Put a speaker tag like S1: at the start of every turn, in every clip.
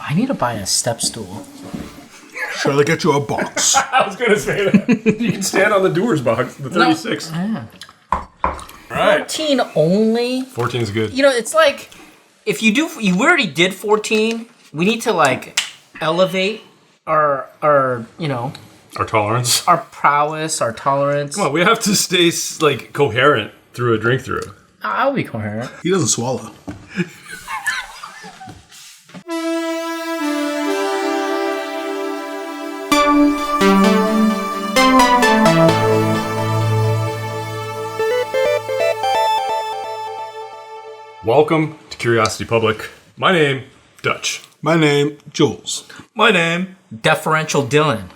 S1: I need to buy a step stool.
S2: Shall I get you a box?
S3: I was going to say that. You can stand on the Dewars box, the 36.
S1: No. Yeah.
S3: All right.
S1: 14 only?
S3: 14 is good.
S1: You know, it's like, if you already did 14, we need to, like, elevate our
S3: Our tolerance.
S1: our prowess, our tolerance.
S3: Come on, we have to stay, like, coherent through a drink through.
S1: I'll be coherent.
S2: He doesn't swallow.
S3: Welcome to Curiosity Public. My name, Dutch.
S2: My name, Jules.
S4: My name.
S1: Deferential Dylan.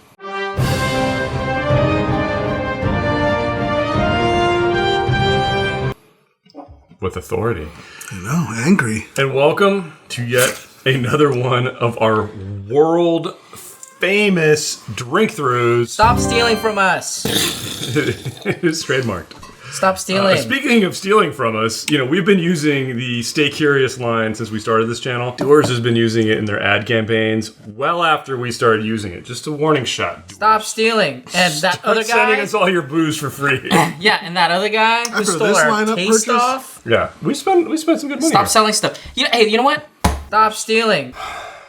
S3: With authority.
S2: I know, angry.
S3: And welcome to yet another one of our world famous drink throughs.
S1: Stop stealing from us.
S3: It is trademarked.
S1: Stop stealing.
S3: Speaking of stealing from us, we've been using the Stay Curious line since we started this channel. Dewars has been using it in their ad campaigns well after we started using it. Just a warning shot.
S1: Stop stealing. And that other guy.
S3: Sending us all your booze for free.
S1: Yeah, and that other guy who
S2: After
S1: stole
S2: this
S1: our
S2: lineup
S1: taste
S2: purchase?
S1: off.
S3: Yeah, we spent some good money.
S1: Stop
S3: here.
S1: selling stuff. Hey, you know what? Stop stealing.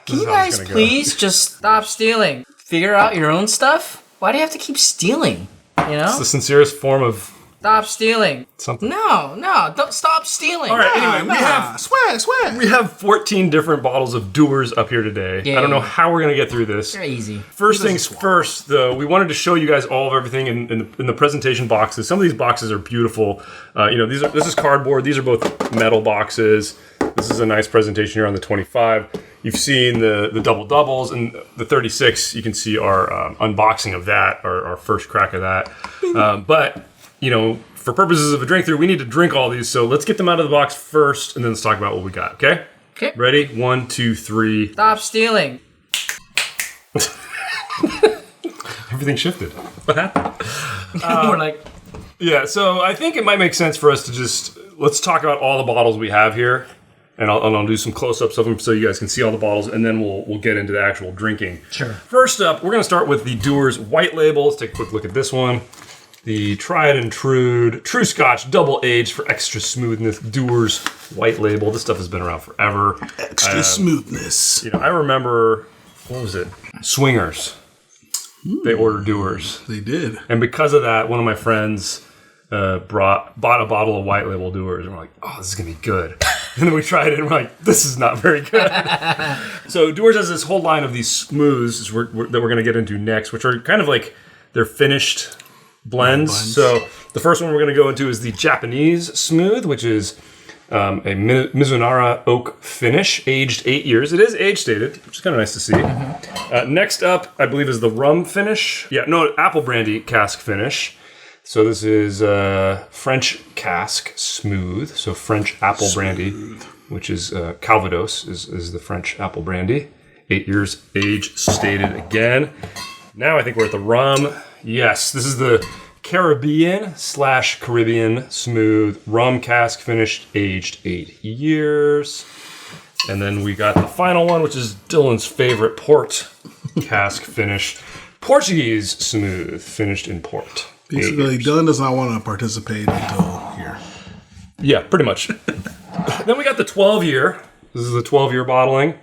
S1: Can
S3: is
S1: you
S3: how it's
S1: guys
S3: gonna go.
S1: please just stop stealing? Figure out your own stuff? Why do you have to keep stealing?
S3: It's the sincerest form of
S1: Stop stealing.
S3: something.
S1: No, don't stop stealing.
S3: All right, anyway,
S2: Swag.
S3: we have 14 different bottles of Dewars up here today.
S1: Yeah.
S3: I don't know how we're going to get through this.
S1: Very easy.
S3: First things first, though, we wanted to show you guys all of everything in the presentation boxes. Some of these boxes are beautiful. This is cardboard. These are both metal boxes. This is a nice presentation here on the 25. You've seen the double doubles and the 36. You can see our unboxing of that, our first crack of that. But for purposes of a drink through, we need to drink all these. So let's get them out of the box first, and then let's talk about what we got. Okay?
S1: Okay.
S3: Ready? 1, 2, 3.
S1: Stop stealing.
S3: Everything shifted. What happened?
S1: We're like,
S3: Yeah, so I think it might make sense for us to let's talk about all the bottles we have here, and I'll do some close-ups of them so you guys can see all the bottles, and then we'll get into the actual drinking.
S1: Sure.
S3: First up, we're going to start with the Dewars White Label. Let's take a quick look at this one. The tried and true Scotch double aged for extra smoothness Dewars White Label. This stuff has been around forever.
S2: Extra smoothness.
S3: I remember, what was it? Swingers. They ordered Dewars.
S2: They did.
S3: And because of that, one of my friends bought a bottle of White Label Dewars, and we're like, oh, this is going to be good. And then we tried it, and we're like, this is not very good. So Dewars has this whole line of these smooths that we're going to get into next, which are kind of like they're finished blends. So the first one we're going to go into is the Japanese Smooth, which is a Mizunara oak finish, aged 8 years. It is age stated, which is kind of nice to see. Mm-hmm. Next up, I believe, is the rum finish. Apple brandy cask finish. So this is French cask smooth. So French apple brandy, which is Calvados, is the French apple brandy. 8 years age stated again. Now I think we're at the rum. Yes, this is the Caribbean smooth rum cask finished, aged 8 years. And then we got the final one, which is Dylan's favorite, port cask finish, Portuguese smooth, finished in port.
S2: Basically, Dylan does not want to participate until here.
S3: Yeah, pretty much. Then we got the 12-year. This is the 12-year bottling.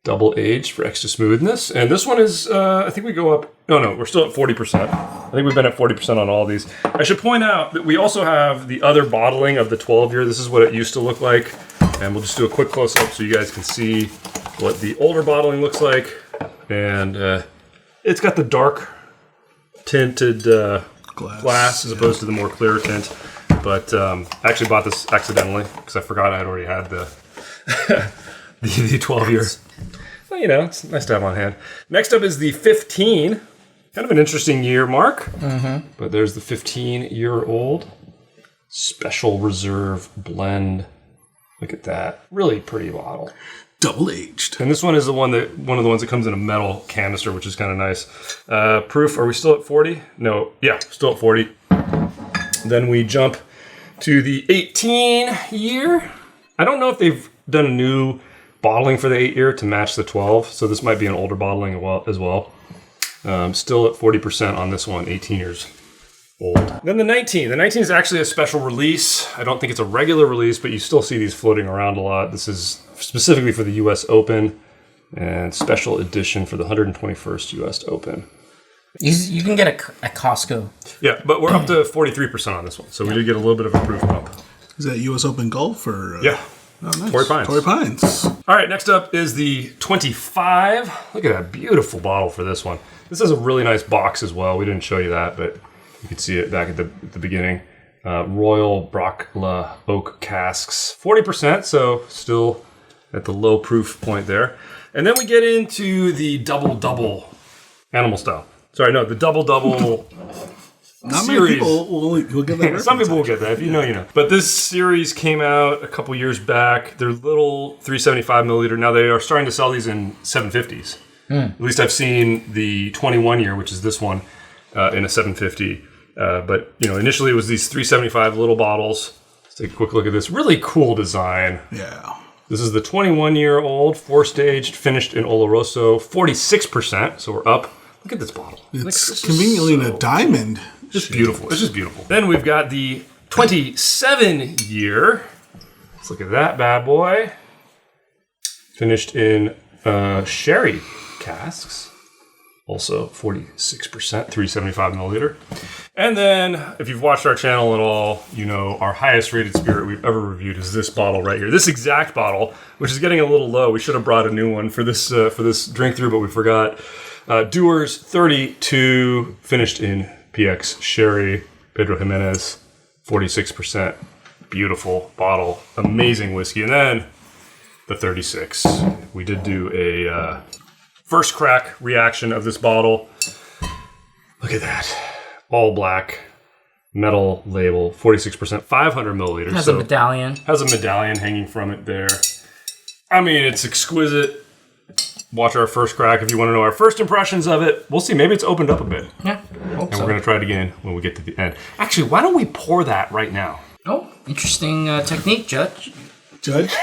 S3: Double aged for extra smoothness. And this one is, I think we go up. No, we're still at 40%. I think we've been at 40% on all these. I should point out that we also have the other bottling of the 12-year. This is what it used to look like. And we'll just do a quick close-up so you guys can see what the older bottling looks like. And it's got the dark tinted glass as opposed to the more clear tint. But I actually bought this accidentally because I forgot I had already had the 12-year. Well, it's nice to have on hand. Next up is the 15. Kind of an interesting year mark. Mm-hmm. But there's the 15-year-old Special Reserve Blend. Look at that. Really pretty bottle.
S2: Double aged.
S3: And this one is one of the ones that comes in a metal canister, which is kind of nice. Proof, are we still at 40? No. Yeah, still at 40. Then we jump to the 18 year. I don't know if they've done a new bottling for the 8-year to match the 12. So this might be an older bottling as well. Still at 40% on this one, 18 years old. Then the 19. The 19 is actually a special release. I don't think it's a regular release, but you still see these floating around a lot. This is specifically for the U.S. Open and special edition for the 121st U.S. Open.
S1: You can get a Costco.
S3: Yeah, but we're up to 43% on this one, so we did get a little bit of a proof bump.
S2: Is that U.S. Open Golf or?
S3: Yeah.
S2: Oh, nice.
S3: Torrey Pines.
S2: Torrey Pines.
S3: All right, next up is the 25. Look at that beautiful bottle for this one. This has a really nice box as well. We didn't show you that, but you could see it back at the beginning. Royal Brackla oak casks, 40%, so still at the low proof point there. And then we get into the double animal style. Sorry, no, the double
S2: Not
S3: series.
S2: many people will get that.
S3: Some people will get that, if you know, you know. But this series came out a couple years back. They're little 375 milliliter. Now they are starting to sell these in 750s. At least I've seen the 21 year, which is this one, in a 750. But initially it was these 375 little bottles. Let's take a quick look at this. Really cool design.
S2: Yeah.
S3: This is the 21-year-old, 4-staged, finished in Oloroso, 46%. So we're up. Look at this bottle.
S2: It's conveniently in a diamond.
S3: Just beautiful. It's just beautiful. Then we've got the 27-year. Let's look at that bad boy. Finished in sherry casks. Also 46%, 375 milliliter. And then, if you've watched our channel at all, you know our highest rated spirit we've ever reviewed is this bottle right here. This exact bottle, which is getting a little low. We should have brought a new one for this drink through, but we forgot. Dewars 32, finished in PX Sherry, Pedro Jimenez, 46%. Beautiful bottle, amazing whiskey. And then the 36. We did do a first crack reaction of this bottle. Look at that. All black, metal label, 46%, 500 milliliters.
S1: Has a medallion.
S3: Has a medallion hanging from it there. I mean, it's exquisite. Watch our first crack if you want to know our first impressions of it. We'll see. Maybe it's opened up a bit.
S1: Yeah,
S3: And we're going to try it again when we get to the end. Actually, why don't we pour that right now?
S1: Oh, interesting technique, Judge.
S2: Judge?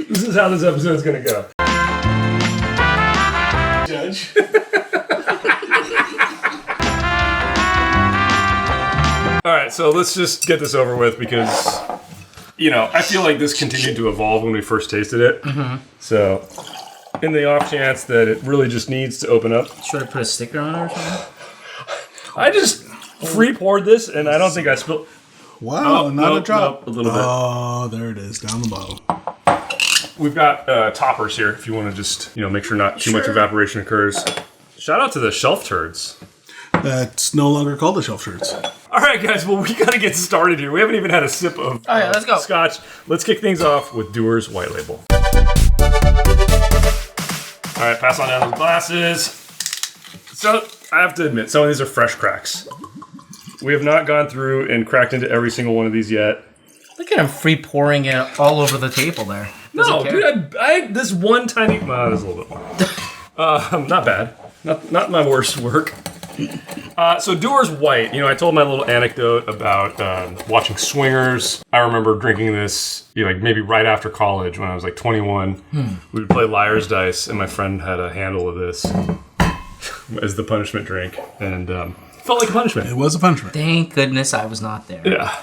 S3: This is how this episode's going to go.
S2: Judge?
S3: All right, so let's just get this over with because, I feel like this continued to evolve when we first tasted it. Mm-hmm. So, in the off chance that it really just needs to open up.
S1: Should I put a sticker on it or something?
S3: I just free poured this, and I don't think I spilled.
S2: Wow, not a drop.
S3: Nope, a little bit.
S2: Oh, there it is, down the bottom.
S3: We've got toppers here if you want to just, make sure not too much evaporation occurs. Shout out to the shelf turds.
S2: That's no longer called the shelf shirts.
S3: All right, guys. Well, we got to get started here. We haven't even had a sip of
S1: let's go.
S3: scotch. Let's kick things off with Dewars White Label. All right, pass on down those glasses. So, I have to admit, some of these are fresh cracks. We have not gone through and cracked into every single one of these yet.
S1: Look at him free pouring it all over the table there.
S3: No, dude, I this one tiny... there's a little bit more. Not bad. Not my worst work. So Dewars White, I told my little anecdote about watching Swingers. I remember drinking this, maybe right after college when I was 21. We would play Liar's Dice, and my friend had a handle of this as the punishment drink, and felt like a punishment.
S2: It was a punishment.
S1: Thank goodness I was not there.
S3: Yeah.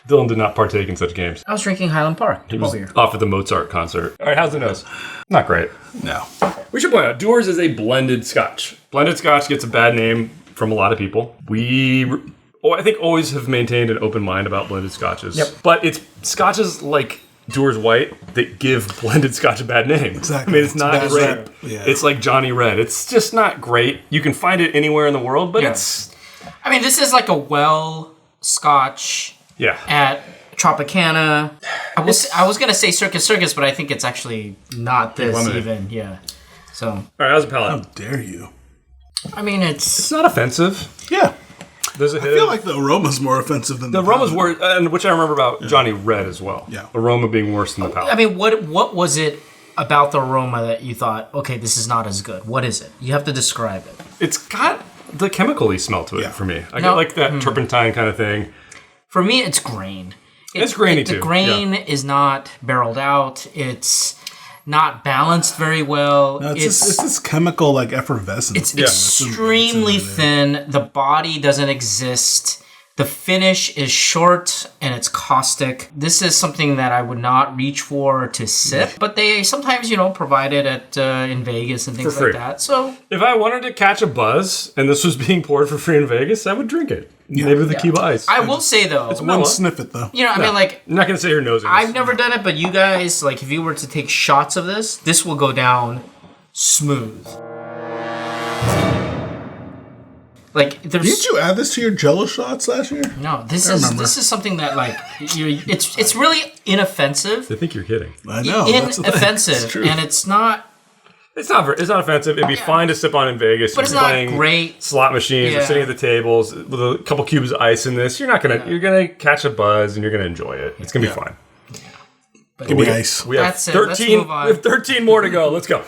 S3: Dylan did not partake in such games.
S1: I was drinking Highland Park.
S3: He was off at the Mozart concert. All right, how's the nose? Not great.
S2: No.
S3: We should point out, Dewars is a blended scotch. Blended scotch gets a bad name from a lot of people. I think always have maintained an open mind about blended scotches.
S1: Yep.
S3: But it's scotches like Dewars White that give blended scotch a bad name.
S2: Exactly.
S3: I mean, it's not great.
S2: Rap. Yeah.
S3: It's like Johnny Red. It's just not great. You can find it anywhere in the world, but it's...
S1: I mean, this is like a well scotch at Tropicana. I was going to say Circus, but I think it's actually not this even. Yeah. So.
S3: All right, how's the palate?
S2: How dare you?
S1: I mean,
S3: It's not offensive.
S2: Yeah.
S3: There's a
S2: I feel like the aroma's more offensive than
S3: the aroma's worse, and which I remember about Johnny Red as well.
S2: Yeah.
S3: Aroma being worse than the palate.
S1: I mean, what was it about the aroma that you thought, okay, this is not as good? What is it? You have to describe it.
S3: It's got the chemical-y smell to it for me. I get like that turpentine kind of thing.
S1: For me, it's grain.
S3: It's grainy too.
S1: The grain is not barreled out. It's not balanced very well.
S2: No, it's this chemical like effervescence.
S1: It's extremely thin. The body doesn't exist. The finish is short and it's caustic. This is something that I would not reach for to sip, but they sometimes, provide it at in Vegas and things like that. So
S3: if I wanted to catch a buzz and this was being poured for free in Vegas, I would drink it. Maybe with the Cuba Ice.
S1: I will say though,
S2: I wouldn't sniff it though.
S1: I mean, like,
S3: I'm not gonna say your nose.
S1: I've never done it, but you guys, like, if you were to take shots of this will go down smooth. Like,
S2: did you add this to your Jello shots last year?
S1: No, this is something that, like, it's really inoffensive.
S3: I think you're kidding.
S2: I know.
S1: Inoffensive, and it's not.
S3: It's not offensive. It'd be fine to sip on in Vegas.
S1: But it's not great.
S3: Slot machines, or sitting at the tables with a couple cubes of ice in this. You're gonna catch a buzz and you're gonna enjoy it. It's gonna be fine.
S2: But give me ice.
S3: We have 13. We have 13 more to go. Let's go.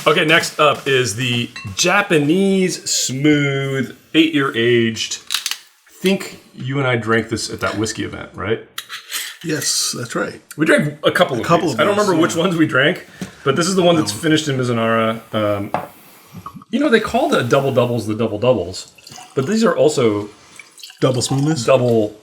S3: Okay, next up is the Japanese Smooth 8-year aged. I think you and I drank this at that whiskey event, right?
S2: Yes, that's right.
S3: We drank a couple of these. I don't remember which ones we drank, but this is the one that's finished in Mizunara. They call the double doubles the double doubles, but these are also
S2: double smoothness,
S3: double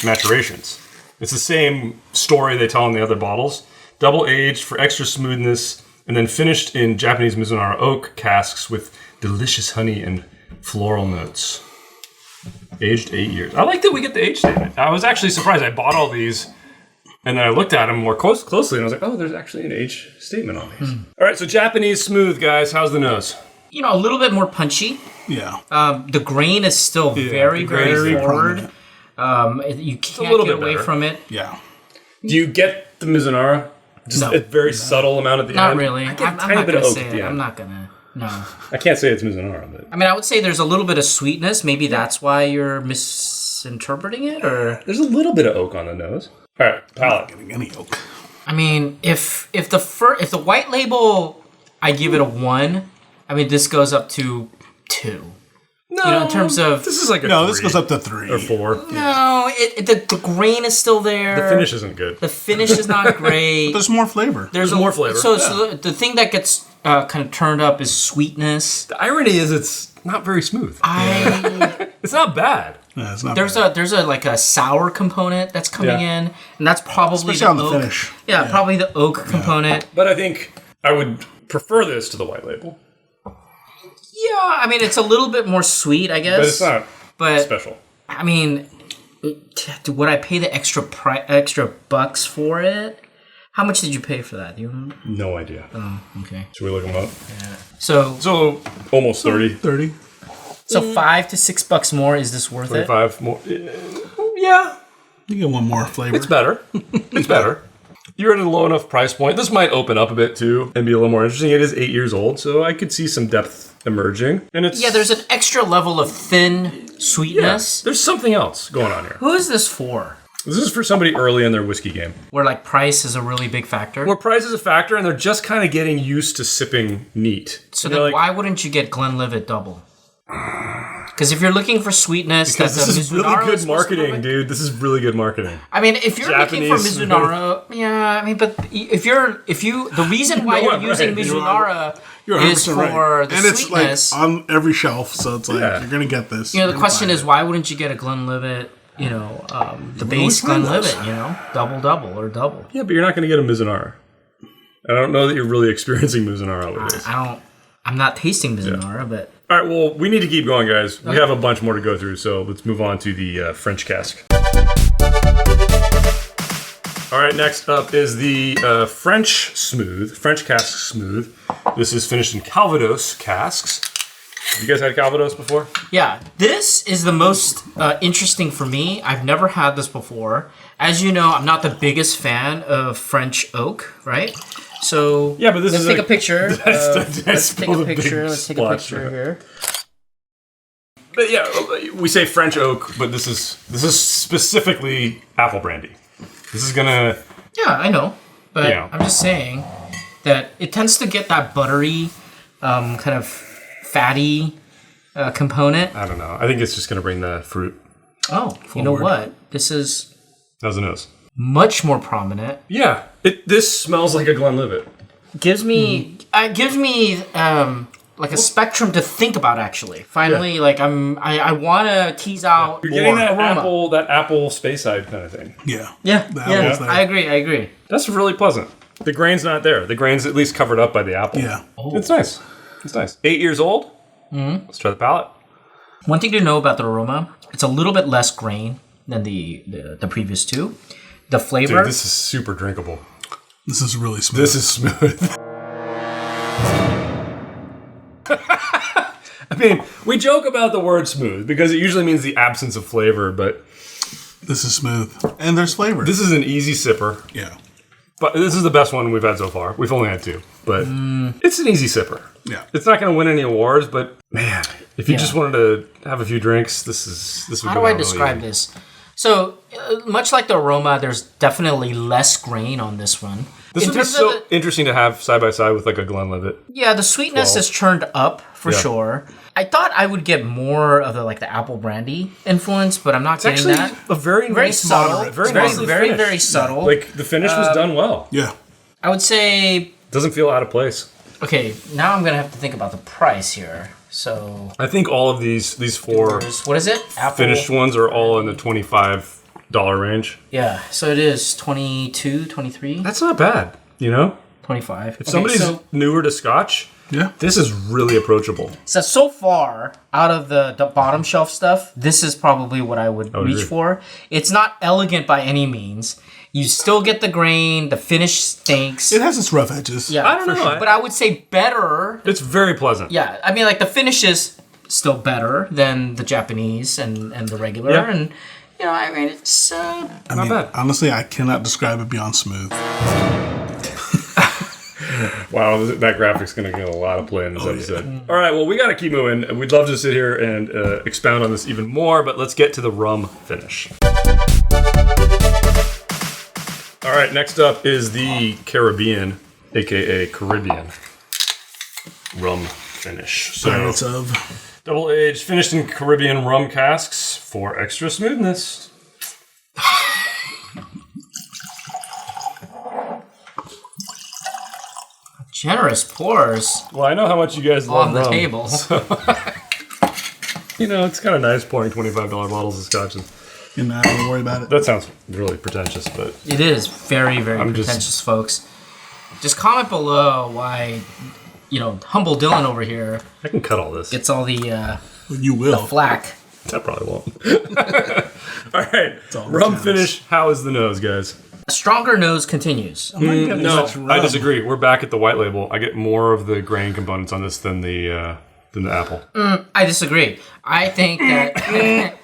S3: maturations. It's the same story they tell in the other bottles. Double aged for extra smoothness, and then finished in Japanese Mizunara oak casks with delicious honey and floral notes. Aged 8 years. I like that we get the age statement. I was actually surprised. I bought all these, and then I looked at them more closely, and I was like, oh, there's actually an age statement on these. All right, so Japanese Smooth, guys. How's the nose?
S1: A little bit more punchy.
S2: Yeah.
S1: The grain is still very, very forward. You can't get away from it.
S2: Yeah.
S3: Do you get the Mizunara? Just a very subtle amount at the end?
S1: Not really.
S3: I get a tiny bit of oak at the end.
S1: I'm not going to. No.
S3: I can't say it's Mizunara, but...
S1: I mean, I would say there's a little bit of sweetness. Maybe that's why you're misinterpreting it, or...
S3: There's a little bit of oak on the nose. All right, palate.
S2: I'm not getting any oak.
S1: I mean, if the white label, I give it a 1. I mean, this goes up to 2. No, in terms of...
S3: This is like a 3.
S2: This goes up to 3.
S3: Or 4.
S1: No, the grain is still there.
S3: The finish isn't good.
S1: The finish is not great.
S2: But there's more flavor.
S1: There's more flavor. So the thing that gets kind of turned up is sweetness.
S3: The irony is it's not very smooth. It's not bad.
S2: Yeah, it's not
S1: there's
S2: bad.
S1: a sour component that's coming in, and that's probably
S2: especially on the finish.
S1: Yeah, probably the oak component.
S3: But I think I would prefer this to the white label.
S1: Yeah, I mean, it's a little bit more sweet, I guess.
S3: But it's not special.
S1: I mean, would I pay the extra bucks for it? How much did you pay for that? Do you remember?
S3: No idea.
S1: Oh, okay.
S3: Should we look them up?
S1: Yeah. So
S3: almost 30.
S2: 30.
S1: So $5 to $6 more. Is this worth
S3: 25 more. Yeah.
S2: You get one more flavor.
S3: It's better. It's better. You're at a low enough price point. This might open up a bit too and be a little more interesting. It is 8 years old, so I could see some depth emerging. And it's
S1: there's an extra level of thin sweetness.
S3: Yeah, there's something else going on here.
S1: Who is this for?
S3: This is for somebody early in their whiskey game.
S1: Where like price is a really big factor.
S3: Where price is a factor, and they're just kind of getting used to sipping neat.
S1: So then why wouldn't you get Glenlivet Double? Because if you're looking for sweetness,
S3: this is really good marketing, dude. This is really good marketing.
S1: I mean, if you're looking for Mizunara, yeah, I mean, but the reason why you're using Mizunara is for the
S2: and
S1: sweetness.
S2: It's like on every shelf, so it's like you're gonna get this.
S1: The question is, why wouldn't you get a Glenlivet? The base Glenlivet, double or double.
S3: Yeah, but you're not gonna get a Mizunara. I don't know that you're really experiencing Mizunara with this.
S1: I'm not tasting Mizunara, but.
S3: All right, well, we need to keep going, guys. We have a bunch more to go through, so let's move on to the French cask. All right, next up is the French cask smooth. This is finished in Calvados casks. Have you guys had Calvados before?
S1: Yeah, this is the most interesting for me. I've never had this before. As you know, I'm not the biggest fan of French oak, right? So
S3: yeah, but let's
S1: take a picture. Let's take a picture here.
S3: But yeah, we say French oak, but this is specifically apple brandy. This is gonna
S1: Yeah, I know. But
S3: Yeah.
S1: I'm just saying that it tends to get that buttery, kind of fatty component.
S3: I don't know. I think it's just going to bring the fruit.
S1: Oh, you know what? This is
S3: How's the nose?
S1: much more prominent.
S3: Yeah. This smells like a Glenlivet.
S1: Gives me like a spectrum to think about. Actually, finally, like I want to tease out.
S3: You're
S1: more
S3: getting that
S1: aroma.
S3: apple space side kind of thing.
S2: Yeah.
S1: Yeah,
S2: The
S1: yeah.
S2: apple's there.
S1: I agree.
S3: That's really pleasant. The grain's not there. The grain's at least covered up by the apple.
S2: Yeah.
S3: It's nice. It's nice. 8 years old. Mm-hmm. Let's try the palate.
S1: One thing to know about the aroma: it's a little bit less grain than the previous two. The flavor.
S3: Dude, this is super drinkable.
S2: This is really smooth.
S3: This is smooth. I mean, we joke about the word smooth because it usually means the absence of flavor, but
S2: This is smooth. And there's flavor.
S3: this is an easy sipper.
S2: Yeah.
S3: But this is the best one we've had so far. We've only had 2, but it's an easy sipper.
S2: Yeah.
S3: It's not going to win any awards, but man, if you just wanted to have a few drinks, this would
S1: How
S3: go
S1: do I
S3: down really
S1: describe
S3: easy.
S1: this? So, much like the aroma, there's definitely less grain on this one.
S3: This
S1: In
S3: would be
S1: terms of
S3: so interesting to have side by side with like a Glenlivet.
S1: Yeah, the sweetness
S3: 12.
S1: is churned up for
S3: Yeah.
S1: sure. I thought I would get more of the apple brandy influence, but I'm not getting
S3: Actually,
S1: that.
S3: a very
S1: Very
S3: nice
S1: subtle,
S3: moderate, very
S1: very
S3: nicely
S1: very,
S3: finished.
S1: very subtle.
S3: Like the finish was done well.
S2: Yeah.
S1: I would say,
S3: Doesn't feel out of place.
S1: okay, now I'm gonna have to think about the price here. So,
S3: I think all of these 4
S1: what is it? Apple.
S3: finished ones are all in the $25 range.
S1: Yeah, so it is 22, 23,
S3: That's not bad, you know?
S1: 25.
S3: If somebody's newer to Scotch,
S2: Yeah.
S3: this is really approachable.
S1: So far, out of the bottom shelf stuff, this is probably what I would reach
S3: agree.
S1: for. It's not elegant by any means. You still get the grain, the finish stinks.
S2: It has its rough edges.
S1: Yeah,
S3: I don't
S1: for
S3: know.
S1: sure. But I would say better.
S3: It's very pleasant.
S1: Yeah, I mean, like the finish is still better than the Japanese and the regular.
S3: Yeah.
S1: And, you know, I mean, it's...
S2: I
S3: Not
S2: mean,
S3: bad.
S2: honestly, I cannot describe it beyond smooth.
S3: Wow, that graphic's going to get a lot of play in this episode. All right, well, we got to keep moving. We'd love to sit here and expound on this even more, but let's get to the rum finish. All right, next up is the Caribbean, aka Caribbean rum finish. So,
S2: Pirates of.
S3: double aged, finished in Caribbean rum casks for extra smoothness.
S1: Generous pours
S3: Well, I know how much you guys love
S1: on the
S3: rum.
S1: table.
S3: You know, it's kind of nice pouring $25 bottles of scotches.
S2: And I don't worry about it.
S3: That sounds really pretentious, but
S1: It is very, very pretentious, folks. Just comment below why, humble Dylan over here
S3: I can cut all this.
S1: gets all the
S2: You will.
S1: flack.
S3: I probably won't. All right,
S2: all
S3: rum
S2: jazz.
S3: finish. How is the nose, guys?
S1: A stronger nose continues.
S2: Oh my goodness,
S3: No,
S2: that's
S3: I
S2: rum.
S3: disagree. We're back at the white label. I get more of the grain components on this than the apple.
S1: I disagree. I think that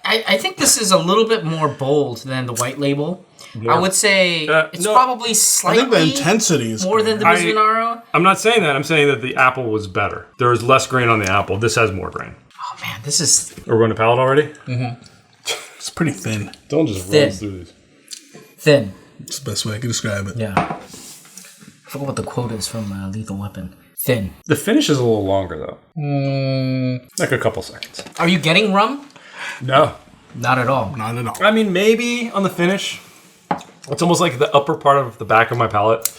S1: I think this is a little bit more bold than the white label. I would say it's
S3: no.
S1: probably
S2: I
S1: slightly
S2: think the intensity is
S1: more than the
S3: I-
S1: Mizunaro.
S3: I'm not saying that. I'm saying that the apple was better. There is less grain on the apple. This has more grain.
S1: Oh man, this is
S3: Are we going to palate already?
S2: It's pretty thin.
S3: Don't just
S1: Thin.
S3: roll through these.
S1: thin.
S2: It's the best way I can describe it.
S1: Yeah. I forgot what the quote is from Lethal Weapon. Thin.
S3: The finish is a little longer though. Like a couple seconds.
S1: Are you getting rum?
S3: No.
S1: Not at all.
S2: Not at all.
S3: I mean, maybe on the finish. It's almost like the upper part of the back of my palate.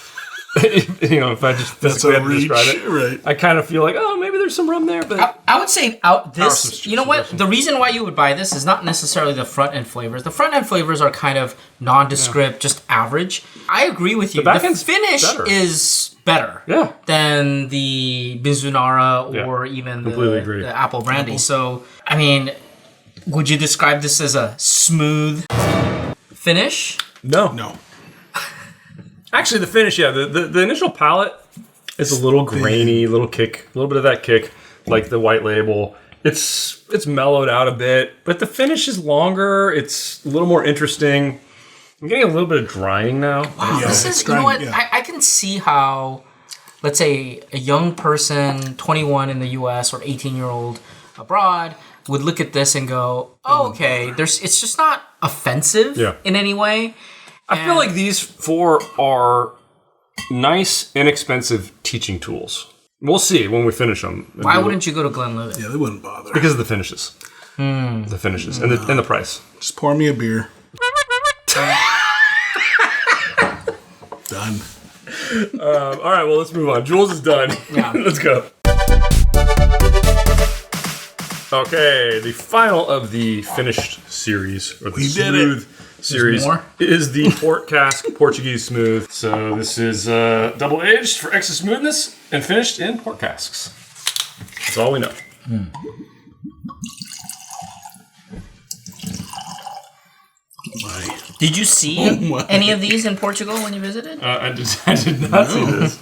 S3: If I just
S2: That's
S3: physically
S2: a
S3: had to
S2: reach.
S3: describe it.
S2: Right.
S3: I kind of feel like, oh, maybe there's some rum there, but
S1: I would say out this.
S3: some
S1: You know what?
S3: suggestions.
S1: The reason why you would buy this is not necessarily the front end flavors. The front end flavors are kind of nondescript, just average. I agree with you.
S3: back
S1: The
S3: end's
S1: finish
S3: better.
S1: is better
S3: Yeah.
S1: than the Mizunara
S3: Yeah.
S1: or even
S3: Completely agree.
S1: the apple brandy. So, I mean, would you describe this as a smooth finish?
S2: No.
S3: Actually, the finish, yeah, the initial palate is a little grainy, a little bit of that kick, like the white label. It's mellowed out a bit, but the finish is longer. It's a little more interesting. I'm getting a little bit of drying now.
S1: Wow,
S2: Yeah,
S1: this
S2: it's
S1: is, you know what?
S2: drying, yeah.
S1: I can see how, let's say, a young person, 21 in the US or 18-year-old abroad, would look at this and go, oh, okay, it's just not offensive
S3: Yeah.
S1: in any way.
S3: I feel like these 4 are nice, inexpensive teaching tools. We'll see when we finish them.
S1: Why wouldn't you go to Glenlivet?
S2: Yeah, they wouldn't bother.
S3: Because of the finishes. The finishes and the price.
S2: Just pour me a beer. Done.
S3: All right, well, let's move on. Jules is done.
S1: Yeah.
S3: Let's go. Okay, the final of the finished series, or the smooth series, is the Port Cask Portuguese Smooth. So this is double aged for extra smoothness and finished in port casks. That's all we know.
S1: Did you see any of these in Portugal when you visited?
S3: I did not see this.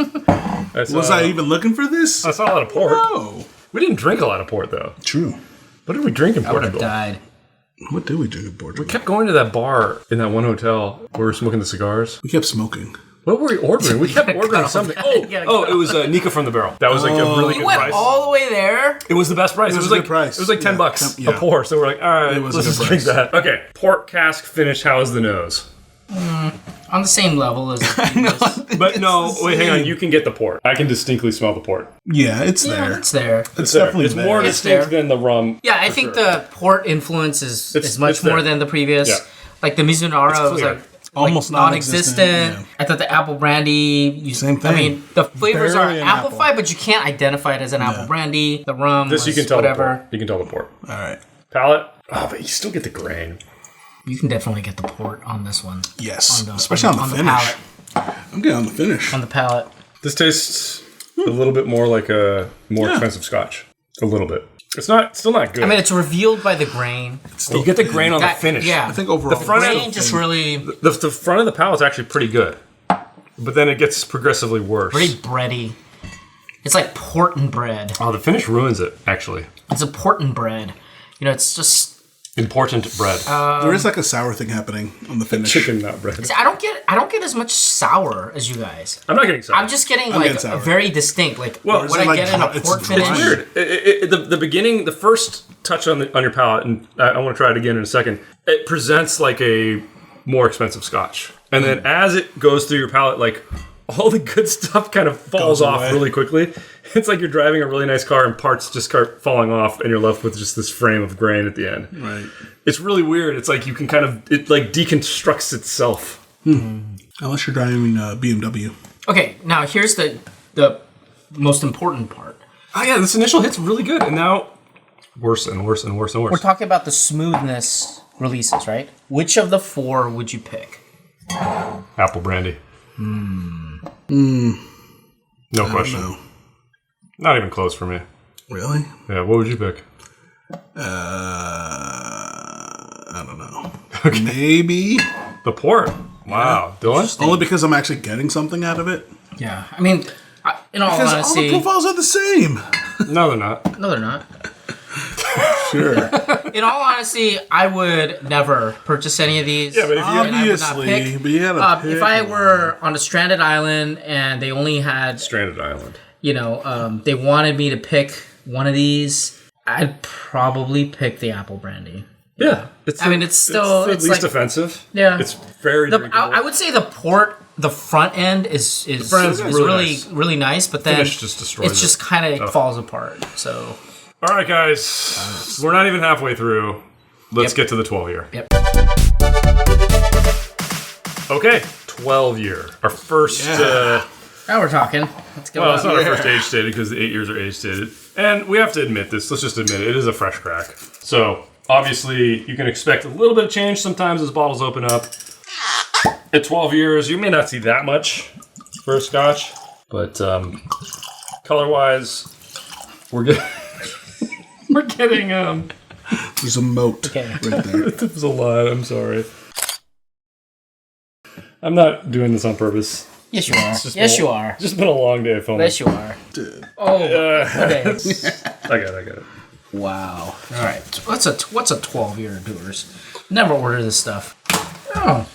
S2: Was I even looking for this?
S3: I saw a lot of port.
S2: No.
S3: We didn't drink a lot of port, though.
S2: True.
S3: What did we drink in
S1: I would have
S3: Portugal?
S1: died.
S2: What did we do in Portugal?
S3: We kept going to that bar in that one hotel where we were smoking the cigars.
S2: We kept smoking.
S3: What were we ordering? We kept ordering something. It was Nika from the Barrel. That was like a really good
S1: Went
S3: price.
S1: all the way there.
S3: It was the best price.
S2: It was a
S3: like
S2: good price.
S3: It was like $10
S2: Yeah.
S3: a pour. So we're like, all right,
S2: was a
S3: let's
S2: good
S3: just drink
S2: price.
S3: that. Okay, port cask finish. How is the nose?
S1: On the same level as the previous.
S3: But no, wait, hang on. You can get the port. I can distinctly smell the port.
S2: Yeah, it's there.
S1: It's there.
S2: It's definitely
S3: It's
S2: there.
S3: more
S1: It's
S3: distinct
S1: there.
S3: than the rum.
S1: Yeah, I think the port influence is much
S3: it's there.
S1: more than the previous.
S3: Yeah.
S1: Like the Mizunara was
S3: clear.
S1: like
S2: Almost
S1: non-existent.
S2: non-existent,
S1: I thought the apple brandy.
S2: Same thing.
S1: I mean, the flavors
S2: Barely
S1: are
S2: an apple.
S1: amplified, but you can't identify it as an apple brandy. The rum,
S3: This you
S1: was
S3: can tell
S1: whatever.
S3: the port. You can tell the port.
S2: All right.
S3: Palate. Oh, but you still get the grain.
S1: You can definitely get the port on this one.
S2: Yes. Especially on the finish.
S1: palate.
S2: I'm getting on the finish.
S1: On the palate.
S3: This tastes a little bit more like a more expensive scotch. A little bit. It's still not good.
S1: I mean, it's revealed by the grain.
S3: You get the grain on the finish.
S1: Yeah.
S2: I think overall,
S3: The front end-
S1: Grain just really
S3: The front of the palate's actually pretty good. But then it gets progressively worse.
S1: very bready. It's like port and bread.
S3: Oh, the finish ruins it, actually.
S1: It's a port and bread. You know, it's just
S3: Important bread.
S2: there is like a sour thing happening on the finish.
S3: Chicken, not bread.
S1: I don't get as much sour as you guys.
S3: I'm not getting sour.
S1: I'm just getting
S2: getting
S1: like
S2: sour.
S1: a very distinct. Like
S3: Well,
S1: what
S2: is it
S1: I
S2: like
S1: get in a
S2: it's
S1: port finish.
S2: dry?
S3: Weird. The beginning, the first touch on your palate, and I want to try it again in a second. It presents like a more expensive scotch, and then as it goes through your palate, like all the good stuff kind of falls
S2: Goes
S3: off
S2: away.
S3: really quickly. It's like you're driving a really nice car and parts just start falling off, and you're left with just this frame of grain at the end.
S2: Right.
S3: It's really weird. It's like you can it like deconstructs itself.
S2: Unless you're driving a BMW.
S1: Okay, now here's the most important part.
S3: Oh yeah, this initial hit's really good, and now worse and worse and worse and worse.
S1: We're talking about the smoothness releases, right? Which of the 4 would you pick?
S3: Apple brandy. No question.
S2: No.
S3: Not even close for me.
S2: Really?
S3: Yeah, what would you pick?
S2: I don't know. Maybe.
S3: The port. Wow. Dylan?
S2: Only because I'm actually getting something out of it.
S1: Yeah, I mean, in all
S2: Because all
S1: honesty,
S2: the profiles are the same.
S3: No, they're not.
S1: no, they're not.
S2: Sure.
S1: In all honesty, I would never purchase any of these.
S3: Yeah, but if you-
S1: And I would not
S2: Obviously,
S1: pick.
S2: but you gotta pick
S1: If I
S2: one.
S1: were on a stranded island and they only had,
S3: Stranded Island.
S1: they wanted me to pick one of these, I'd probably pick the apple brandy.
S3: Yeah.
S1: It's still-
S3: at
S1: it's
S3: least
S1: like-
S3: offensive.
S1: Yeah.
S3: It's very drinkable.
S1: I would say the port, the front end is
S3: front end's really
S1: really
S3: nice.
S1: really nice, but then
S3: Finish just destroys
S1: it's
S3: it.
S1: just kind of falls apart. So
S3: All right, guys. We're not even halfway through. Let's get to the 12 year.
S1: Yep.
S3: Okay. 12 year. Our first...
S1: now we're talking. Let's go.
S3: Well, it's not our first age stated because the 8 years are age stated. And we have to admit this. Let's just admit it. It is a fresh crack. So, obviously, you can expect a little bit of change sometimes as bottles open up. At 12 years, you may not see that much for a scotch. But color-wise, we're good. We're getting...
S2: There's a moat
S1: Okay.
S2: right there.
S3: That was a lot. I'm sorry. I'm not doing this on purpose.
S1: Yes, you are.
S3: just
S1: Yes,
S3: been
S1: you
S3: a-
S1: are.
S3: It's just been a long day of filming.
S1: Yes, you are. Oh, okay.
S3: I got it.
S1: Wow. All right. What's a 12-year Dewars? Never order this stuff. Oh,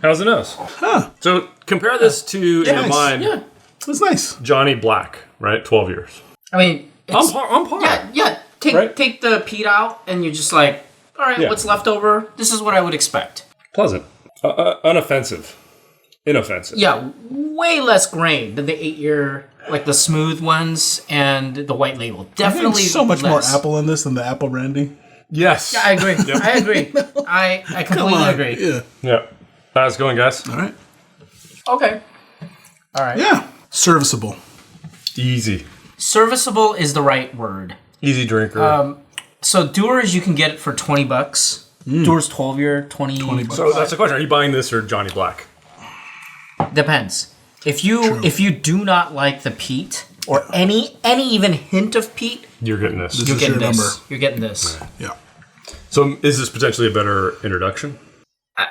S3: How's the nose?
S2: Huh.
S3: So compare this to, in your
S2: nice.
S3: mind,
S1: yeah.
S2: That's nice.
S3: Johnny Black, right? 12 years.
S1: I mean, it's,
S3: On par.
S1: yeah. Take the peat out, and you're just like, all right,
S3: Yeah.
S1: what's left over? This is what I would expect.
S3: Pleasant. Unoffensive. Inoffensive.
S1: Yeah, way less grain than the 8-year, like the smooth ones and the white label. Definitely
S2: so much
S1: less.
S2: more apple in this than the apple brandy.
S3: Yes.
S1: Yeah, I agree. I agree. I completely agree.
S2: Yeah.
S3: Yeah. How's it going, guys?
S2: All right.
S1: Okay. All right.
S2: Yeah. Serviceable.
S3: Easy.
S1: Serviceable is the right word.
S3: Easy drinker.
S1: So Dewars, you can get it for $20. Dewars 12-year, 20 bucks.
S3: So that's the question. Are you buying this or Johnny Black?
S1: Depends. If you do not like the peat or any even hint of peat,
S3: You're getting this.
S1: you're
S2: is
S1: getting
S2: your
S1: this.
S2: number.
S1: You're getting this.
S2: Yeah.
S3: So is this potentially a better introduction?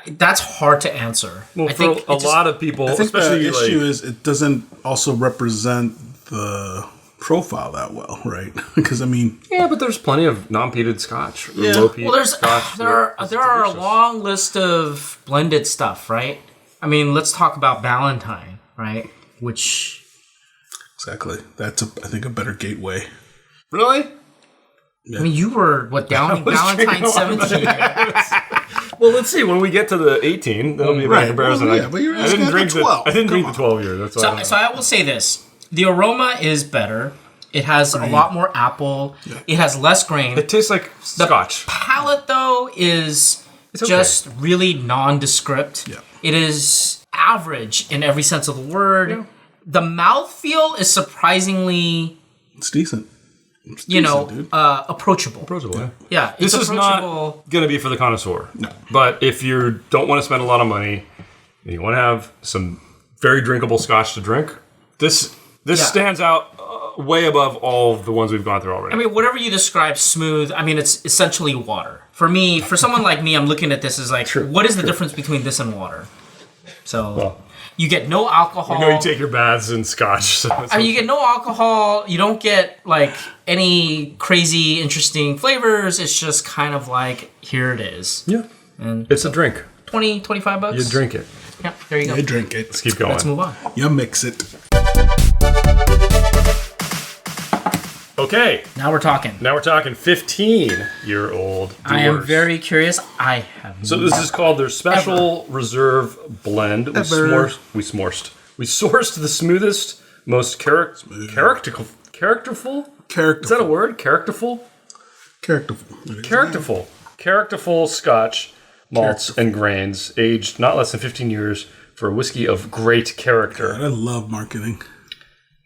S1: That's hard to answer.
S3: Well,
S1: I think
S3: for a lot of people,
S2: I think
S3: especially
S2: the issue
S3: like,
S2: is it doesn't also represent the profile that well, right? Because I mean,
S3: yeah, but there's plenty of non-peated Scotch, or
S2: Yeah.
S3: low peat
S1: Well, there's
S3: Scotch.
S1: there are a long list of blended stuff, right? I mean, let's talk about Valentine, right? Which
S2: exactly. That's I think a better gateway.
S3: Really?
S1: I mean, you were downing Valentine 17.
S3: Well, let's see. When we get to the 18, that'll be a better
S2: Right.
S3: comparison.
S2: Well, yeah, but you're
S3: I
S2: asking
S3: didn't
S2: at
S3: drink
S2: the 12.
S3: I didn't drink
S2: Come
S3: the 12 year. That's all.
S1: So I will say this: the aroma is better. It has a lot more apple. It has less grain.
S3: It tastes like Scotch.
S1: Palate, though, is just really nondescript.
S2: Yeah.
S1: It is average in every sense of the word. Yeah. The mouthfeel is surprisingly,
S2: It's decent.
S1: approachable.
S3: Approachable, yeah.
S1: Yeah,
S3: This
S1: it's
S3: is
S1: approachable.
S3: not going to be for the connoisseur.
S2: No.
S3: But if you don't want to spend a lot of money and you want to have some very drinkable Scotch to drink, this stands out way above all of the ones we've gone through already.
S1: I mean, whatever you describe smooth, I mean, it's essentially water. For me, for someone like me, I'm looking at this as like, what is the difference between this and water? So you get no alcohol.
S3: I know you take your baths in Scotch. So
S1: you get no alcohol. You don't get like any crazy, interesting flavors. It's just kind of like, here it is.
S3: yeah.
S1: And
S3: It's a drink.
S1: 20, 25 bucks.
S3: You drink it.
S1: Yeah, there you go.
S2: You drink it.
S3: Let's keep going.
S1: Let's move on.
S2: You mix it.
S3: Okay.
S1: Now we're talking.
S3: Now we're talking 15-year-old
S1: I am
S3: Dewars.
S1: very curious. I have
S3: So this is called their Special Reserve Blend. We sourced the smoothest, most characterful. Is that a word? Characterful? Characterful Scotch malts and grains, aged not less than 15 years for a whiskey of great character.
S2: God, I love marketing.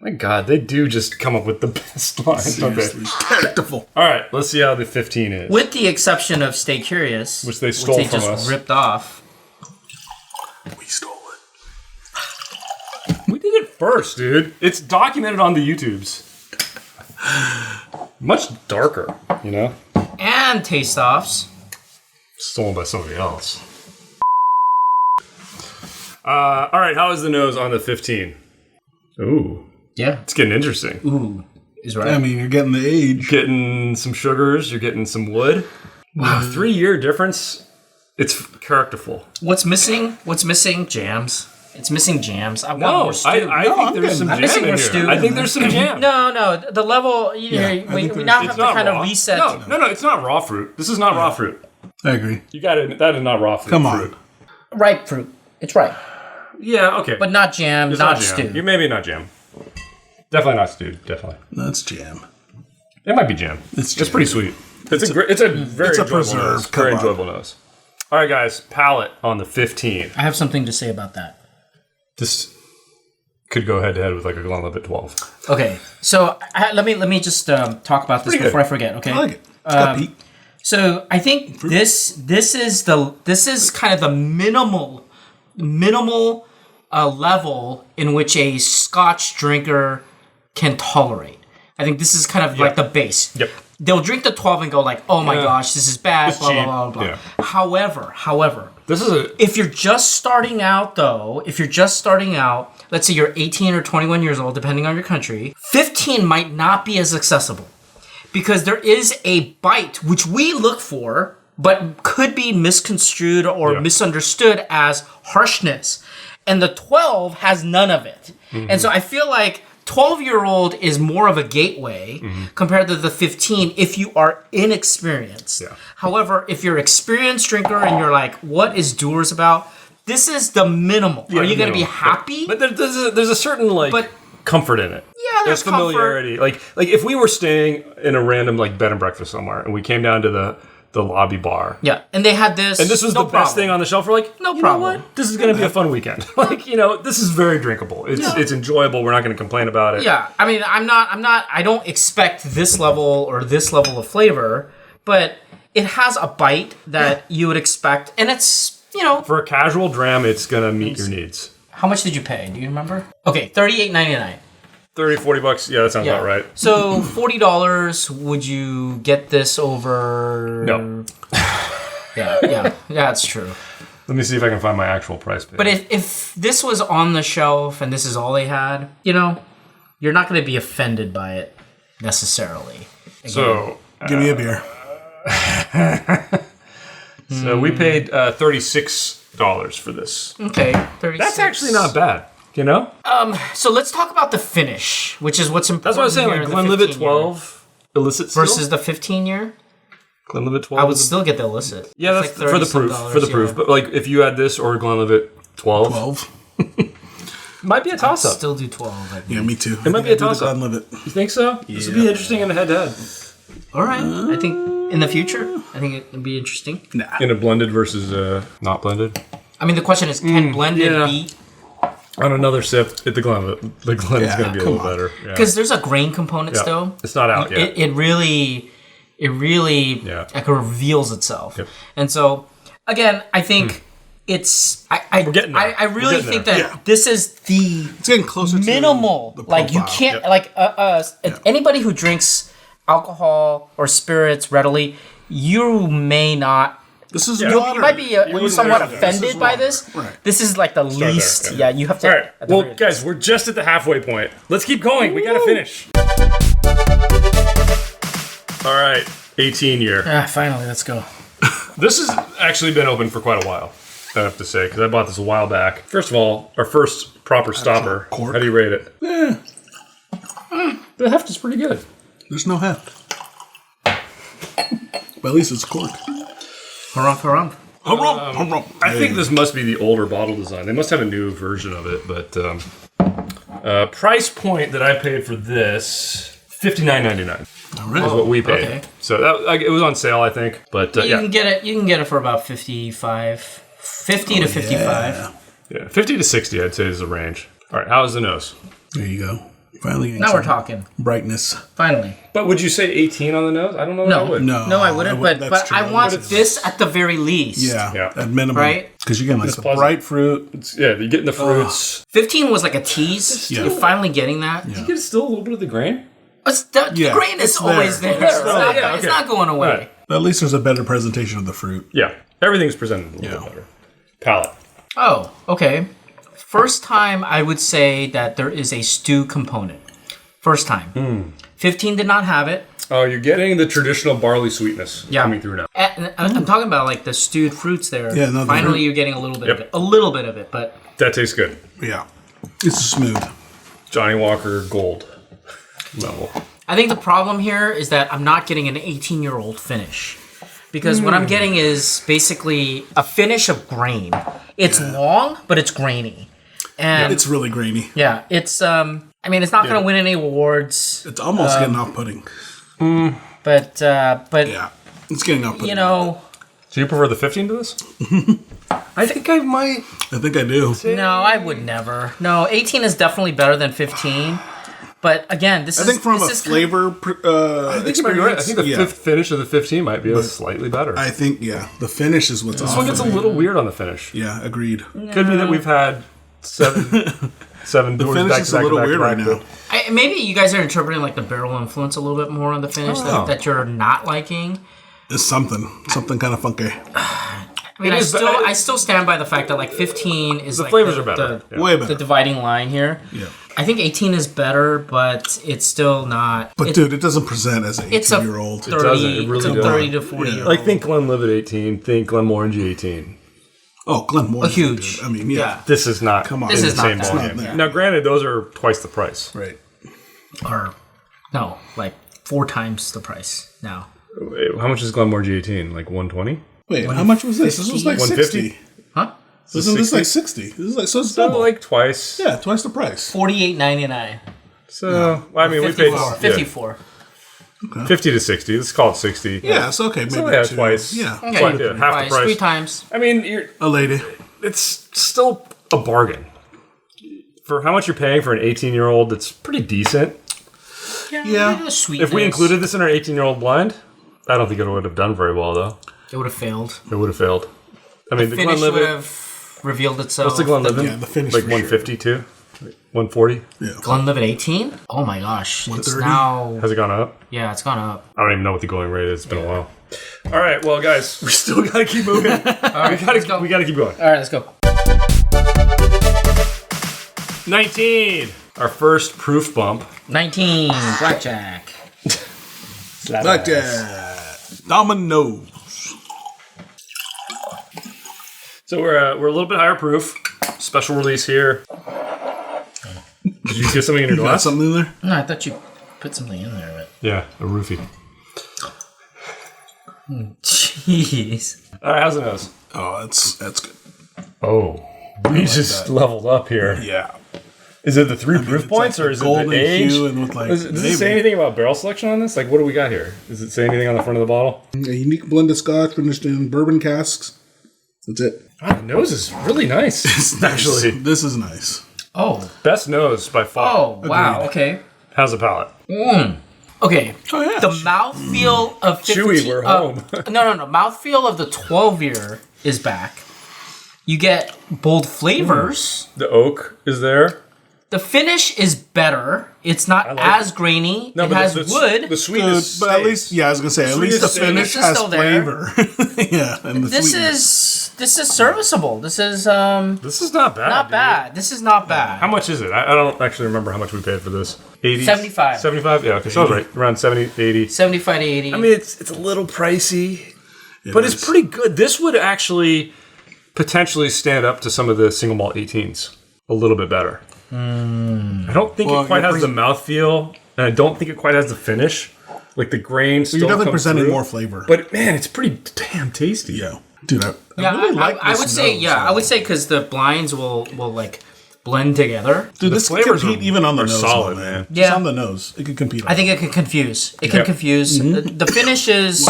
S3: My God, they do just come up with the best lines, don't they?
S2: Seriously. Characterful.
S3: All right, let's see how the 15 is.
S1: With the exception of Stay Curious,
S3: Which they stole from
S1: just
S3: us.
S1: ripped off.
S2: We stole it.
S3: We did it first, dude. It's documented on the YouTubes. Much darker, you know?
S1: And Taste Offs.
S3: Stolen by somebody else. All right, how is the nose on the 15? Ooh,
S1: Yeah.
S3: it's getting interesting.
S1: Ooh, is right.
S2: I mean, you're getting the age.
S3: Getting some sugars, you're getting some wood. Wow, 3-year difference. It's characterful.
S1: What's missing? Jams. It's missing jams. I want
S3: No,
S1: more stew.
S3: I think there's some
S1: I'm
S3: jam
S1: missing
S3: in
S1: more
S3: here.
S1: stew.
S3: I think there's some jam.
S1: No. The level. We now have
S3: It's
S1: to
S3: not
S1: kind
S3: raw.
S1: of reset.
S3: No, it's not raw fruit. This is not raw fruit.
S2: I agree.
S3: You got it. That is not raw fruit.
S2: Come on.
S3: Fruit.
S1: Ripe fruit. It's ripe,
S3: Yeah, okay.
S1: but not jam.
S3: it's
S1: not
S3: jam.
S1: stew.
S3: You maybe not jam. Definitely not stewed. Definitely.
S2: That's jam.
S3: It might be jam.
S2: It's
S3: It's pretty sweet. It's a very
S2: it's a
S3: enjoyable
S2: preserve.
S3: nose.
S2: Come
S3: Very
S2: on.
S3: enjoyable nose. All right, guys. Palate on the 15.
S1: I have something to say about that.
S3: This could go head to head with like a Glenlivet 12.
S1: Okay, so let me just talk about this
S3: Pretty
S1: before
S3: good.
S1: I forget. Okay.
S2: I like it. It's got peat.
S1: So I think this is kind of the minimal level in which a Scotch drinker can tolerate. I think this is kind of like the base.
S3: Yep.
S1: They'll drink the 12 and go like, "Oh my gosh, this is bad."
S3: It's
S1: Blah
S3: cheap.
S1: blah blah blah.
S3: Yeah.
S1: However,
S3: This is a
S1: if you're just starting out, let's say you're 18 or 21 years old, depending on your country, 15 might not be as accessible because there is a bite which we look for, but could be misconstrued or misunderstood as harshness. And the 12 has none of it. Mm-hmm. And so I feel like 12-year-old is more of a gateway compared to the 15 if you are inexperienced.
S3: Yeah.
S1: However, if you're an experienced drinker and you're like, what is Dewars about? This is the minimal. Are you going to be happy?
S3: But there's a certain comfort in it.
S1: Yeah, there's
S3: familiarity. Comfort. Like if we were staying in a random bed and breakfast somewhere, and we came down to the lobby bar.
S1: Yeah, and they had this.
S3: And this was the best thing on the shelf. We're like,
S1: no
S3: you
S1: problem.
S3: know what? This is going to be a fun weekend. This is very drinkable. It's enjoyable. We're not going to complain about it.
S1: Yeah, I mean, I don't expect this level or this level of flavor, but it has a bite that you would expect, and it's,
S3: For a casual dram, it's going to meet your needs.
S1: How much did you pay? Do you remember? Okay, $38.99.
S3: $30-$40. Yeah, that sounds about right.
S1: So $40. Would you get this over?
S3: No.
S1: Yeah, that's true.
S3: Let me see if I can find my actual price page.
S1: But if this was on the shelf and this is all they had, you're not going to be offended by it necessarily. Again,
S3: so
S2: give me a beer.
S3: So we paid $36 for this.
S1: Okay, 36.
S3: That's actually not bad.
S1: So let's talk about the finish, which is what's important.
S3: That's what I was saying. Like Glenlivet 12 illicit still?
S1: Versus the 15-year.
S3: Glenlivet 12.
S1: I would still get the illicit.
S3: Yeah, that's for the proof. For the proof. But if you had this or Glenlivet 12. Might be a toss-up.
S1: Still do 12.
S2: Yeah, me too.
S3: It might be a toss-up.
S2: Glenlivet.
S3: You think so? Yeah. This would be interesting in a head-to-head.
S1: All right. I think in the future, it would be interesting.
S2: Nah.
S3: In a blended versus not blended.
S1: I mean, the question is, can blended beat?
S3: On another sip, hit the Glenlivet. The Glen's going to be a little better.
S1: Because there's a grain component still.
S3: It's not out yet.
S1: It really reveals itself. Yep. And so, again, I think it's...
S3: We're getting there.
S1: I really think that this is
S2: it's getting closer
S1: minimal.
S2: To the profile.
S1: You can't... anybody who drinks alcohol or spirits readily, you may not...
S2: This is
S1: you might be somewhat offended by this.
S2: Right.
S1: This is like the least. Yeah, you have to.
S3: All right. Well, guys, we're just at the halfway point. Let's keep going. We got to finish. All right. 18-year.
S1: Finally, let's go.
S3: This has actually been open for quite a while, I have to say, because I bought this a while back. First of all, our first proper stopper. How do you rate it? The heft is pretty good.
S2: There's no heft. But at least it's corked.
S1: Harumph.
S3: I think this must be the older bottle design. They must have a new version of it, but price point that I paid for this, $59.99.
S2: All right.
S3: Is what we paid.
S1: Okay.
S3: So it was on sale, I think. But
S1: you can get it. You can get it for about 55, 50 to 55.
S3: Yeah, 50 to 60, I'd say is the range. All right, how's the nose?
S2: There you go. Finally.
S1: Now we're talking.
S2: Brightness.
S1: Finally.
S3: But would you say 18 on the nose? I don't know. I would.
S1: No, I wouldn't. But I want this at the very least.
S2: Yeah. At minimum.
S1: Right?
S2: Because you're getting the bright fruit.
S3: You're getting the fruits.
S1: 15 was like a tease. You're finally getting that.
S3: Did you get still a little bit of the grain?
S1: The grain is always there. It's not going away.
S2: Right. But at least there's a better presentation of the fruit.
S3: Yeah. Everything's presented a little bit better. Palate.
S1: Oh, okay. First time I would say that there is a stew component. First time. 15 did not have it.
S3: Oh, you're getting the traditional barley sweetness coming through now.
S1: I'm talking about like the stewed fruits there.
S2: Yeah, no,
S1: finally you're getting a little bit of it. A little bit of it, but...
S3: That tastes good.
S2: Yeah. It's smooth.
S3: Johnny Walker Gold level.
S1: I think the problem here is that I'm not getting an 18-year-old finish. Because what I'm getting is basically a finish of grain. It's long, but it's grainy. And
S2: it's really grainy.
S1: Yeah, it's... it's not going to win any awards.
S2: It's almost getting off-putting.
S1: But
S2: yeah, it's getting off-putting.
S3: So you prefer the 15 to this? I think I might.
S2: I think I do.
S1: No, I would never. No, 18 is definitely better than 15. But again, I
S2: think from a flavor experience,
S3: I think the fifth finish of the 15 might be slightly better.
S2: I think, the finish is what's off.
S3: This one gets a little weird on the finish.
S2: Yeah, agreed.
S3: Could be that we've had seven
S2: the finish is a little weird right now.
S1: Maybe you guys are interpreting like the barrel influence a little bit more on the finish that you're not liking.
S2: It's something kind of funky.
S1: I still stand by the fact that like 15 is
S3: the
S1: like
S3: flavors are better,
S2: way better.
S1: The dividing line here.
S2: Yeah,
S1: I think 18 is better, but it's still not.
S2: But dude, it doesn't present as an 18-year-old.
S1: It doesn't. It really doesn't. 30 to 40.
S3: Like think Glenlivet 18, think Glenmorangie 18.
S2: Oh, Glenmorangie.
S1: Huge.
S2: Dude. I mean, yeah.
S3: This is not.
S2: Come on.
S1: This is
S3: the
S1: not
S3: same ballgame. Now, granted, those are twice the price.
S2: Right.
S1: Or no, like 4 times the price now.
S3: Wait, how much is Glenmorangie 18? Like 120?
S2: Wait, how much was this? This was like
S3: 150?
S2: 60.
S1: Huh?
S2: This is like 60. This is like so it's
S3: So
S2: double.
S3: like twice.
S2: Yeah, twice the price.
S1: $48.99.
S3: So I mean, we paid
S1: 54.
S3: 50 to 60. Let's call it 60.
S2: Yeah, it's okay. Maybe
S3: So yeah,
S2: two.
S3: twice.
S2: Yeah,
S1: Okay.
S3: Twice, yeah, half the price.
S1: 3 times.
S3: I mean,
S2: a lady.
S3: it's still a bargain for how much you're paying for an 18-year-old. That's pretty decent.
S2: Yeah.
S3: If we included this in our 18-year-old blind, I don't think it would have done very well though.
S1: It would have failed.
S3: It would have failed. I mean, the
S1: Finish would
S3: Glenlivet.
S1: have revealed itself.
S3: What's the Glenlivet?
S2: Yeah, the finish
S3: like
S2: for
S3: 150 too. 140.
S2: Yeah.
S1: Glenlivet 18? Oh my gosh. It's
S2: 130?
S1: now...
S3: Has it gone up?
S1: Yeah, it's gone up.
S3: I don't even know what the going rate is. It's been a while. All right, well, guys, we still gotta keep moving.
S1: All right,
S3: we gotta keep going.
S1: All right, let's go.
S3: 19. Our first proof bump.
S1: 19. Blackjack.
S2: Blackjack. Dominoes.
S3: So we're a little bit higher proof. Special release here. Did you get something in your
S2: You got
S3: glass?
S2: something in there?
S1: No, I thought you put something in there. But...
S3: Yeah, a roofie.
S1: Jeez.
S3: All right, how's the nose?
S2: Oh, that's good.
S3: Oh, we just leveled up here.
S2: Yeah.
S3: Is it the 3 proof points
S2: like
S3: or is it
S2: golden
S3: the age?
S2: hue and with, like,
S3: does it say
S2: maybe.
S3: anything about barrel selection on this? Like, what do we got here? Does it say anything on the front of the bottle?
S2: A unique blend of scotch finished in bourbon casks. That's it.
S3: God, the nose is really nice. Actually,
S2: This is nice.
S1: Oh.
S3: best nose by far.
S1: Oh, wow.
S2: Agreed.
S1: Okay.
S3: How's the palate?
S1: Okay.
S2: Oh, yeah.
S1: The mouthfeel of 15...
S3: Chewy, we're home.
S1: No. Mouthfeel of the 12-year is back. You get bold flavors.
S3: The oak is there.
S1: The finish is better. It's not as grainy.
S3: No,
S1: it
S3: but
S1: has
S3: the
S1: wood.
S3: The sweetness,
S2: But at least, yeah, I was gonna say, at least the
S3: sweetness
S2: finish
S1: is
S2: has
S1: still there.
S2: flavor. Yeah, and the
S1: This
S2: sweetness.
S1: is serviceable. This is
S3: This is not bad.
S1: not
S3: dude.
S1: bad. This is not bad.
S3: How much is it? I don't actually remember how much we paid for this. 80?
S1: 75.
S3: 75? Yeah, okay. So I was right. Around 70, 80.
S1: 75 to 80.
S3: I mean, it's a little pricey, but
S2: is.
S3: it's pretty good. This would actually potentially stand up to some of the single malt 18s a little bit better. I don't think it quite has the mouthfeel, and I don't think it quite has the finish. Like the grain still
S2: You're definitely
S3: comes
S2: presenting
S3: through.
S2: more flavor.
S3: But man, it's pretty damn tasty.
S2: Yeah. Dude, I
S1: yeah,
S2: really like
S1: I
S2: this
S1: would say
S2: nose,
S1: I would say because the blinds will like blend together.
S2: Dude, this could
S3: flavors
S2: compete
S3: are-
S2: even on the
S3: are
S2: nose.
S3: solid,
S2: though,
S3: man.
S2: Just
S1: Yeah.
S2: on the nose. It could compete.
S1: I think it can confuse. It can
S3: Yeah.
S1: confuse. The finish is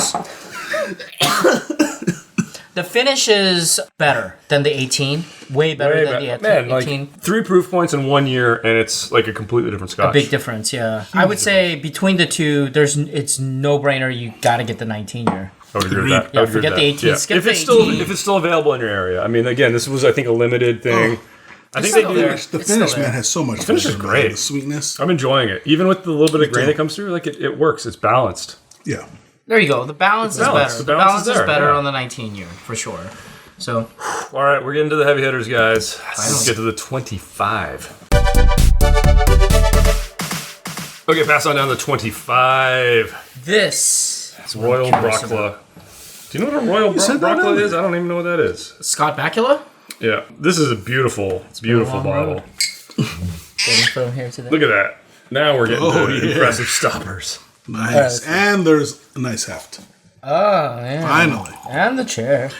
S1: the finish is better than the 18. Way better
S3: Way
S1: than
S3: back-
S1: the
S3: man,
S1: 18.
S3: like 3 proof points in 1 year, and it's like a completely different scotch.
S1: Big difference, yeah. I would say between the two, it's no brainer. You got to get the 19-year.
S3: I would agree with that.
S1: Yeah,
S3: I would agree
S1: forget
S3: with
S1: the
S3: that.
S1: 18.
S3: Yeah.
S1: Skip
S3: if
S1: the
S3: it's still
S1: 18.
S3: if it's still available in your area. I mean, again, this was I think a limited thing. I think they
S1: still
S3: do.
S1: there.
S2: The
S1: It's still
S2: finish,
S1: there.
S2: man, has so much
S3: finish is
S2: flavor,
S3: great.
S2: man. The sweetness.
S3: I'm enjoying it, even with the little bit of grain that comes through. Like it works. It's balanced.
S2: Yeah.
S1: There you go. The balance is
S3: balance.
S1: better.
S3: The
S1: The
S3: balance
S1: balance
S3: is
S1: is
S3: there,
S1: better
S3: yeah.
S1: on the 19-year for sure. So
S3: All right, we're getting to the heavy hitters, guys. Let's get to the 25. Okay, pass on down to 25.
S1: this
S3: It's Royal Brackla. Do you know what a Royal
S2: said that
S3: Brackla
S2: earlier.
S3: is? I don't even know what that is.
S1: Scott Bakula.
S3: Yeah, this is a beautiful
S1: long
S3: bottle.
S1: road. Getting from here to there.
S3: Look at that. Now we're getting
S2: Oh,
S3: to the
S2: yeah.
S3: impressive stoppers.
S2: Nice. And there's a nice heft.
S1: Oh yeah.
S2: Finally.
S1: And the chair.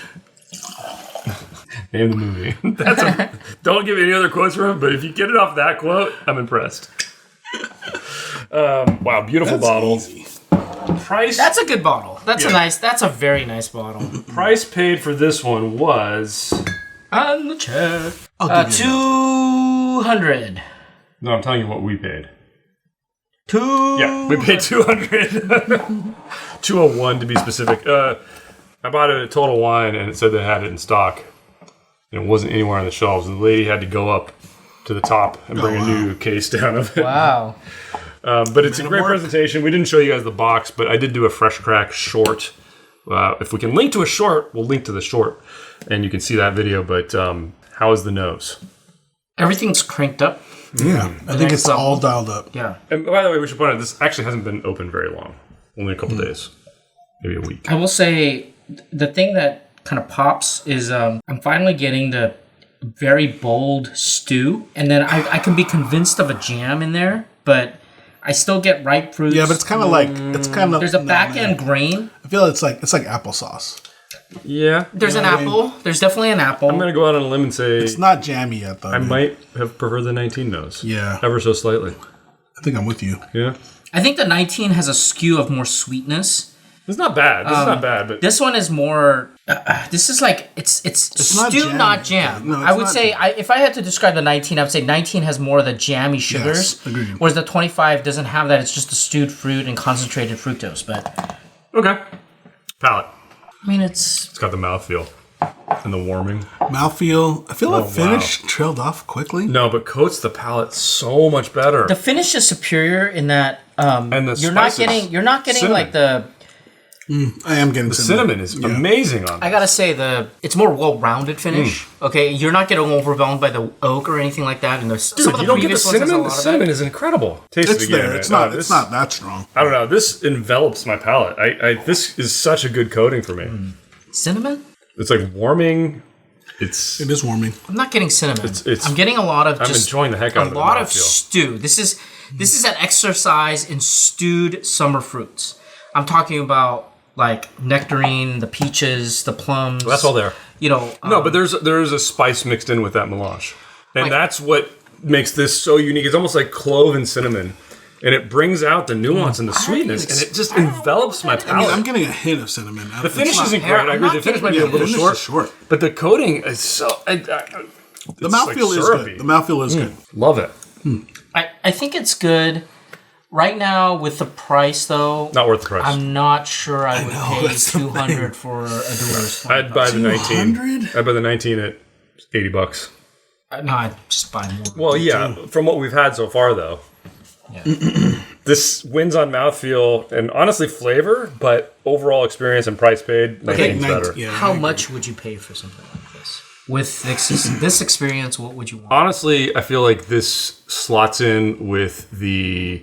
S3: Name the movie. Don't give any other quotes from him, but if you get it off that quote, I'm impressed. Wow, beautiful
S2: That's
S3: bottle.
S2: easy.
S3: Price
S1: That's a good bottle. That's
S3: Yeah.
S1: That's a very nice bottle.
S3: price paid for this one was.
S1: And the chair.
S2: I'll give you that.
S1: 200.
S3: No, I'm telling you what we paid.
S1: 2.
S3: Yeah, we paid 200. 201 to be specific. I bought it at Total Wine and it said they had it in stock. And it wasn't anywhere on the shelves. And the lady had to go up to the top and bring a new case down of it.
S1: Wow.
S3: But it's a great
S2: work.
S3: presentation. We didn't show you guys the box, but I did do a fresh crack short. If we can link to a short, we'll link to the short. And you can see that video. But how is the nose?
S1: Everything's cranked up.
S2: Yeah. I think it's
S1: next
S2: all
S1: level.
S2: dialed up.
S1: Yeah.
S3: And by the way, we should point out this actually hasn't been open very long. Only a couple days. Maybe a week.
S1: I will say the thing that kind of pops is I'm finally getting the very bold stew, and then I can be convinced of a jam in there, but I still get ripe fruits.
S2: Yeah, but it's kind of like
S1: there's a back end grain.
S2: I feel it's like applesauce.
S3: Yeah.
S1: There's an apple. The's definitely an apple.
S3: I'm going to go out on a limb and say...
S2: It's not jammy yet, though.
S3: I might have preferred the 19 nose.
S2: Yeah.
S3: Ever so slightly.
S2: I think I'm with you.
S3: Yeah.
S1: I think the 19 has a skew of more sweetness.
S3: It's not bad. This is not bad, but...
S1: This one is more... this is like... It's stew, not jam.
S2: No,
S1: I would say, if I had to describe the 19, I would say 19 has more of the jammy sugars.
S2: Yes, agreed.
S1: Whereas the 25 doesn't have that. It's just the stewed fruit and concentrated fructose. But...
S3: Okay. Palate.
S1: I mean, it's
S3: got the mouthfeel and the warming.
S2: Mouthfeel. I feel the finish trailed off quickly.
S3: No, but coats the palate so much better.
S1: the finish is superior in that
S3: and the
S1: you're not
S3: spices.
S1: getting
S3: Cinnamon.
S1: like the.
S2: I am getting
S3: The cinnamon is amazing on
S1: I
S3: it.
S1: gotta say it's more well-rounded finish. Okay, you're not getting overwhelmed by the oak or anything like that. And there's some of the
S3: You don't get the
S1: previous ones has a
S3: cinnamon?
S1: lot
S3: The
S1: of
S3: cinnamon
S1: that.
S3: is incredible. Taste
S2: It's
S3: it again.
S2: there.
S3: man.
S2: It's not.
S3: This-
S2: It's not that strong.
S3: I don't know. This envelops my palate. This is such a good coating for me.
S1: Cinnamon?
S3: It's like warming. It
S2: is warming.
S1: I'm not getting cinnamon.
S3: It's-
S1: I'm getting a lot of
S3: I'm
S1: just
S3: enjoying the heck out of
S1: a
S3: the
S1: lot of
S3: mouthfeel.
S1: stew. This is an exercise in stewed summer fruits. I'm talking about like nectarine, the peaches, the plums.
S3: That's all there.
S1: You know.
S3: No, but there's a spice mixed in with that melange, and
S1: Like-
S3: that's what makes this so unique. It's almost like clove and cinnamon, and it brings out the nuance and the sweetness, and it just envelops my
S2: I mean,
S3: palate.
S2: I'm getting a hint of cinnamon.
S3: The finish isn't great.
S1: I'm
S3: I agree.
S1: not
S3: The finish might be
S1: getting
S3: a little
S2: finish
S3: short,
S2: is short.
S3: but the coating is so.
S2: The mouthfeel is
S3: syrupy.
S2: good. The mouthfeel is good.
S3: Love it.
S1: I think it's good. Right now, with the price though,
S3: Not worth the price.
S1: I'm not sure I would pay
S2: that's the
S1: $200 for a Dewars.
S3: I'd buy the 19.
S2: 200?
S3: I'd buy the 19 at $80.
S1: No, I'd just buy more.
S3: Well, yeah. From what we've had so far, though,
S1: Yeah.
S3: this wins on mouthfeel and honestly flavor, but overall experience and price paid, 19's better.
S2: Yeah,
S1: How much would you pay for something like this? With this experience, what would you want?
S3: Honestly, I feel like this slots in with the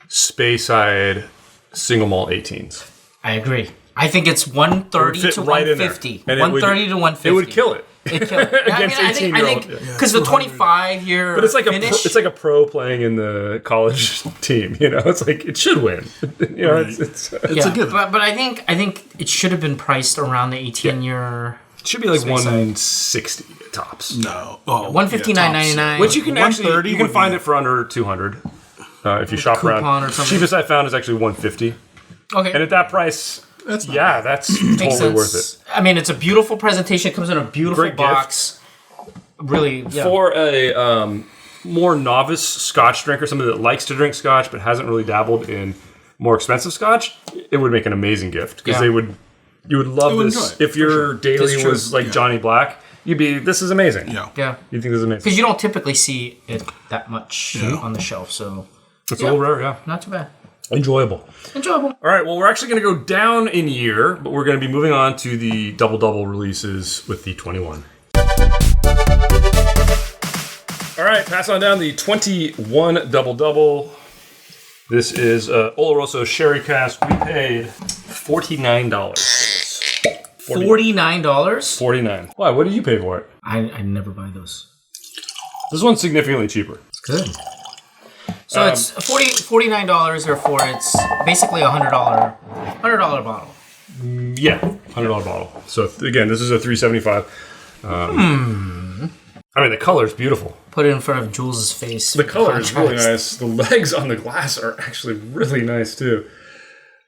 S3: Speyside single malt 18s.
S1: I agree. I think it's 130
S3: fit
S1: to
S3: right in there.
S1: 150.
S3: And it would-
S1: 130 to 150.
S3: It would kill it.
S1: It'd kill it.
S3: Against 18-year-old.
S1: Because the 25-year
S3: But it's like
S1: finish,
S3: it's like a pro playing in the college team. You know, it's like it should win. You know, it's
S2: It's a good.
S1: but I think it should have been priced around the 18-year.
S3: it should be like
S1: Speyside.
S3: 160 tops.
S2: No. Oh,
S1: 159.99.
S3: Which you can actually
S2: 130
S3: you can
S2: would
S3: find
S2: be-
S3: it for under 200 if you shop
S1: coupon
S3: around.
S1: or something.
S3: Cheapest I found is actually 150,
S1: Okay.
S3: and at that price,
S2: That's not
S3: that's
S1: Makes
S3: totally
S1: sense.
S3: worth it.
S1: I mean, it's a beautiful presentation. It comes in a beautiful
S3: Great
S1: box. Really, yeah.
S3: For a more novice Scotch drinker, somebody that likes to drink Scotch but hasn't really dabbled in more expensive Scotch, it would make an amazing gift because
S1: Yeah.
S3: you would love
S2: They would
S3: this
S2: enjoy it,
S3: if your
S2: for sure.
S3: daily
S1: That's true.
S3: was like Johnny Black. You'd be, this is amazing.
S2: Yeah.
S1: Yeah.
S3: You think this is amazing?
S1: Because you don't typically see it that much on the shelf, so
S3: It's a little rare, yeah.
S1: not too bad.
S3: Enjoyable.
S1: Enjoyable.
S3: All right, well, we're actually going to go down in year, but we're going to be moving on to the double-double releases with the 21. All right, pass on down the 21 double-double. This is Oloroso Sherry Cask. We paid $49.
S1: $49?
S3: $49. Why? What did you pay for it?
S1: I never buy those.
S3: This one's significantly cheaper.
S1: Good. So it's $49, therefore it's basically a $100 bottle.
S3: Yeah, $100 bottle. So again, this is a $375. I mean, the color's beautiful.
S1: Put it in front of Jules's face.
S3: The color is really
S1: Contrast.
S3: nice. The legs on the glass are actually really nice too.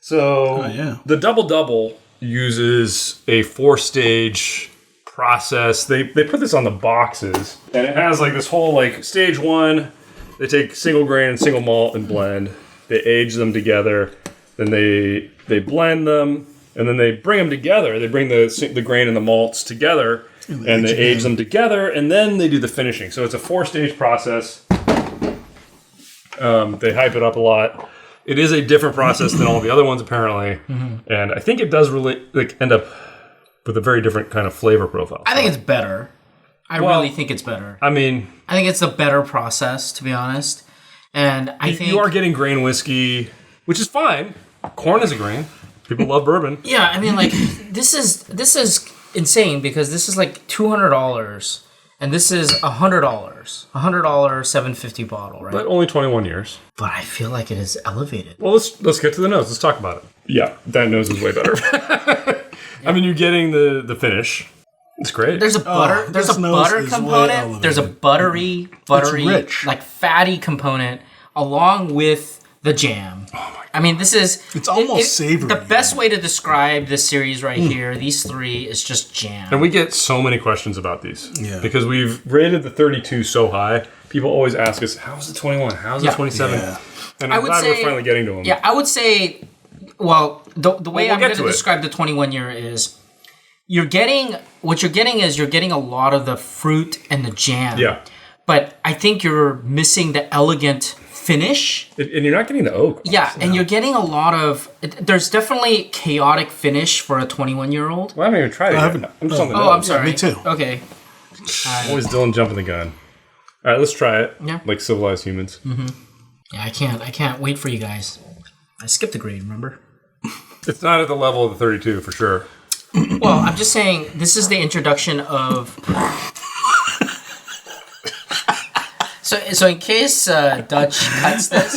S3: So
S2: yeah.
S3: the double-double uses a 4-stage process. They put this on the boxes, and it has like this whole like stage 1. They take single grain and single malt and blend. They age them together. Then they blend them, and then they bring them together. They bring the grain and the malts together, and they age them together, and then they do the finishing. So it's a 4-stage process. They hype it up a lot. It is a different process than all the other ones, apparently, and I think it does really like end up with a very different kind of flavor profile.
S1: I think it's better. I
S3: Well,
S1: really think it's better.
S3: I mean,
S1: I think it's a better process, to be honest. And I think
S3: you are getting grain whiskey, which is fine. Corn is a grain. People love bourbon.
S1: yeah, I mean, like this is insane because this is like $200, and this is $100, $750 bottle, right?
S3: But only 21 years.
S1: But I feel like it is elevated.
S3: Well, let's get to the nose. Let's talk about it. Yeah, that nose is way better. I mean, you're getting the finish. It's great.
S1: There's a butter. There's a butter component. There's a buttery,
S2: rich.
S1: like fatty component along with the jam. Oh my God. I mean, this is...
S2: It's almost savory.
S1: The best way to describe this series right here, these three, is just jam.
S3: And we get so many questions about these.
S2: Yeah.
S3: Because we've rated the 32 so high. People always ask us, how's the 21? How's the 27?
S2: Yeah.
S3: And I'm glad we're finally getting to them.
S1: Yeah, I would say... Well, the way I'm going to
S3: it.
S1: describe the 21 year is... You're getting a lot of the fruit and the jam.
S3: Yeah.
S1: But I think you're missing the elegant finish.
S3: And you're not getting the oak.
S1: Yeah, and you're getting a lot of... There's definitely chaotic finish for a 21-year-old.
S3: Well, I haven't even tried it yet. I'm just on the nose.
S1: I'm sorry.
S2: me too.
S1: Okay.
S3: Always Dylan jumping the gun. All right, let's try it.
S1: Yeah.
S3: Like civilized humans.
S1: Yeah, I can't wait for you guys. I skipped a grade, remember?
S3: It's not at the level of the 32 for sure.
S1: Well, I'm just saying, this is the introduction of... So in case Dutch cuts this,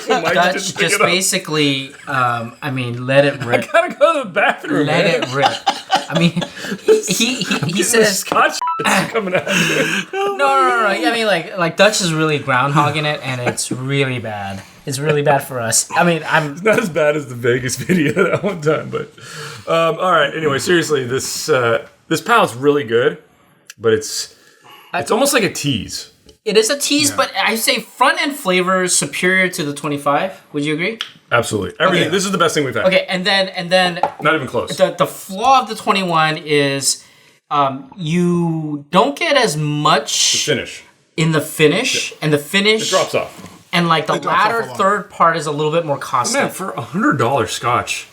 S1: Dutch just basically, let it rip.
S3: I gotta go to the bathroom.
S1: Let it rip. I mean, he says
S3: scotch coming out.
S1: no. I mean, like Dutch is really groundhogging it, and it's really bad. It's really bad for us. I mean,
S3: It's not as bad as the Vegas video that one time, but all right. Anyway, seriously, this palette's really good, but it's almost like a tease.
S1: It is a tease, but I say front end flavor is superior to the 25. Would you agree?
S3: Absolutely. Everything.
S1: Okay.
S3: This is the best thing we've had.
S1: Okay, and then
S3: Not even close.
S1: the flaw of the 21 is you don't get as much
S3: Finish.
S1: in the finish, and the finish
S3: It drops off.
S1: and like the
S2: It drops off
S1: latter
S2: a lot.
S1: third part is a little bit more caustic.
S3: Man, for $100 scotch,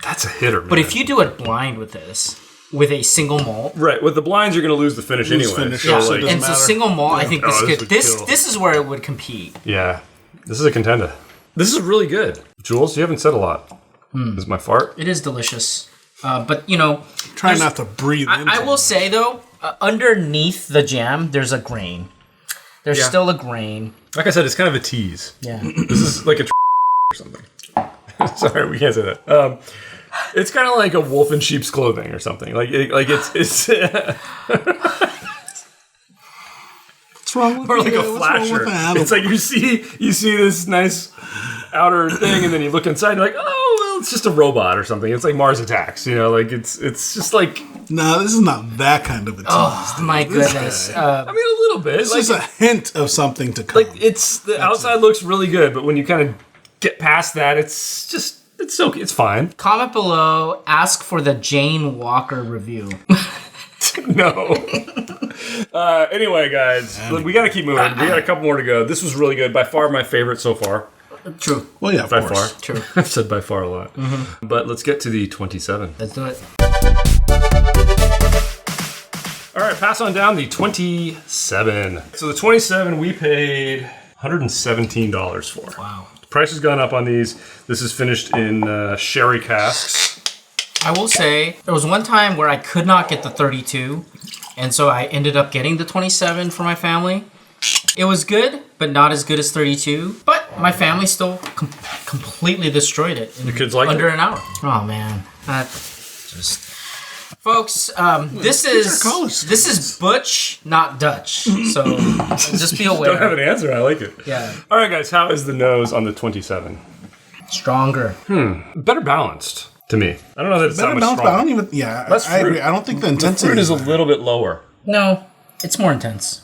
S3: that's a hitter, man.
S1: But if you do it blind with this, with a single malt,
S3: Right, with the blinds, you're going to lose the finish
S2: Lose
S3: anyway.
S2: finish,
S3: So,
S2: yeah.
S3: like,
S2: Doesn't
S1: and so
S2: matter.
S1: single malt, I think
S3: this
S1: this
S3: would
S1: this
S3: kill.
S1: this is where it would compete.
S3: yeah, this is a contender. This is really good. Jules, you haven't said a lot. This is my fart.
S1: It is delicious, but you know,
S2: Try not to breathe into
S1: I will say though, underneath the jam, there's a grain. There's
S3: Yeah.
S1: still a grain.
S3: Like I said, it's kind of a tease.
S1: Yeah.
S3: This is like a or something. Sorry, we can't say that. It's kind of like a wolf in sheep's clothing or something. It's
S2: What's wrong with
S3: or like a
S2: What's wrong with
S3: flasher.
S2: that?
S3: It's like you see this nice outer thing, and then you look inside, and you're like, oh, well, it's just a robot or something. It's like Mars Attacks, like it's just like.
S2: No, this is not that kind of a tease.
S1: Oh my goodness.
S3: I mean, a little bit.
S2: This is a hint of something to come.
S3: Like it's the outside looks really good, but when you kind of get past that, it's okay. It's fine.
S1: Comment below. Ask for the Jane Walker review.
S3: No. Anyway, guys, look, we got to keep moving. We got a couple more to go. This was really good. By far my favorite so far.
S1: True.
S2: Well, yeah, of
S3: By
S2: course.
S3: far.
S1: True.
S3: I've said by far a lot. But let's get to the 27.
S1: Let's do it.
S3: All right, pass on down the 27. So the 27 we paid $117 for.
S1: Wow.
S3: The price has gone up on these. This is finished in sherry casks.
S1: I will say there was one time where I could not get the 32, and so I ended up getting the 27 for my family. It was good, but not as good as 32. But my family still completely destroyed it in
S3: The kids like
S1: under
S3: it?
S1: an hour. Oh man, that just. Folks, this
S2: kids are college
S1: is Butch, not Dutch. So just be
S3: Don't have
S1: aware.
S3: an answer. I like it.
S1: Yeah,
S3: All right, guys, how is the nose on the 27?
S1: stronger.
S3: Better balanced to me. I don't know that it's that
S2: Better
S3: much
S2: bounce, but I
S3: stronger.
S2: don't even. Yeah,
S3: Less
S2: I
S3: fruit.
S2: agree. I don't think the
S3: The
S2: intensity
S3: fruit is a
S2: there.
S3: little bit lower.
S1: No, it's more intense.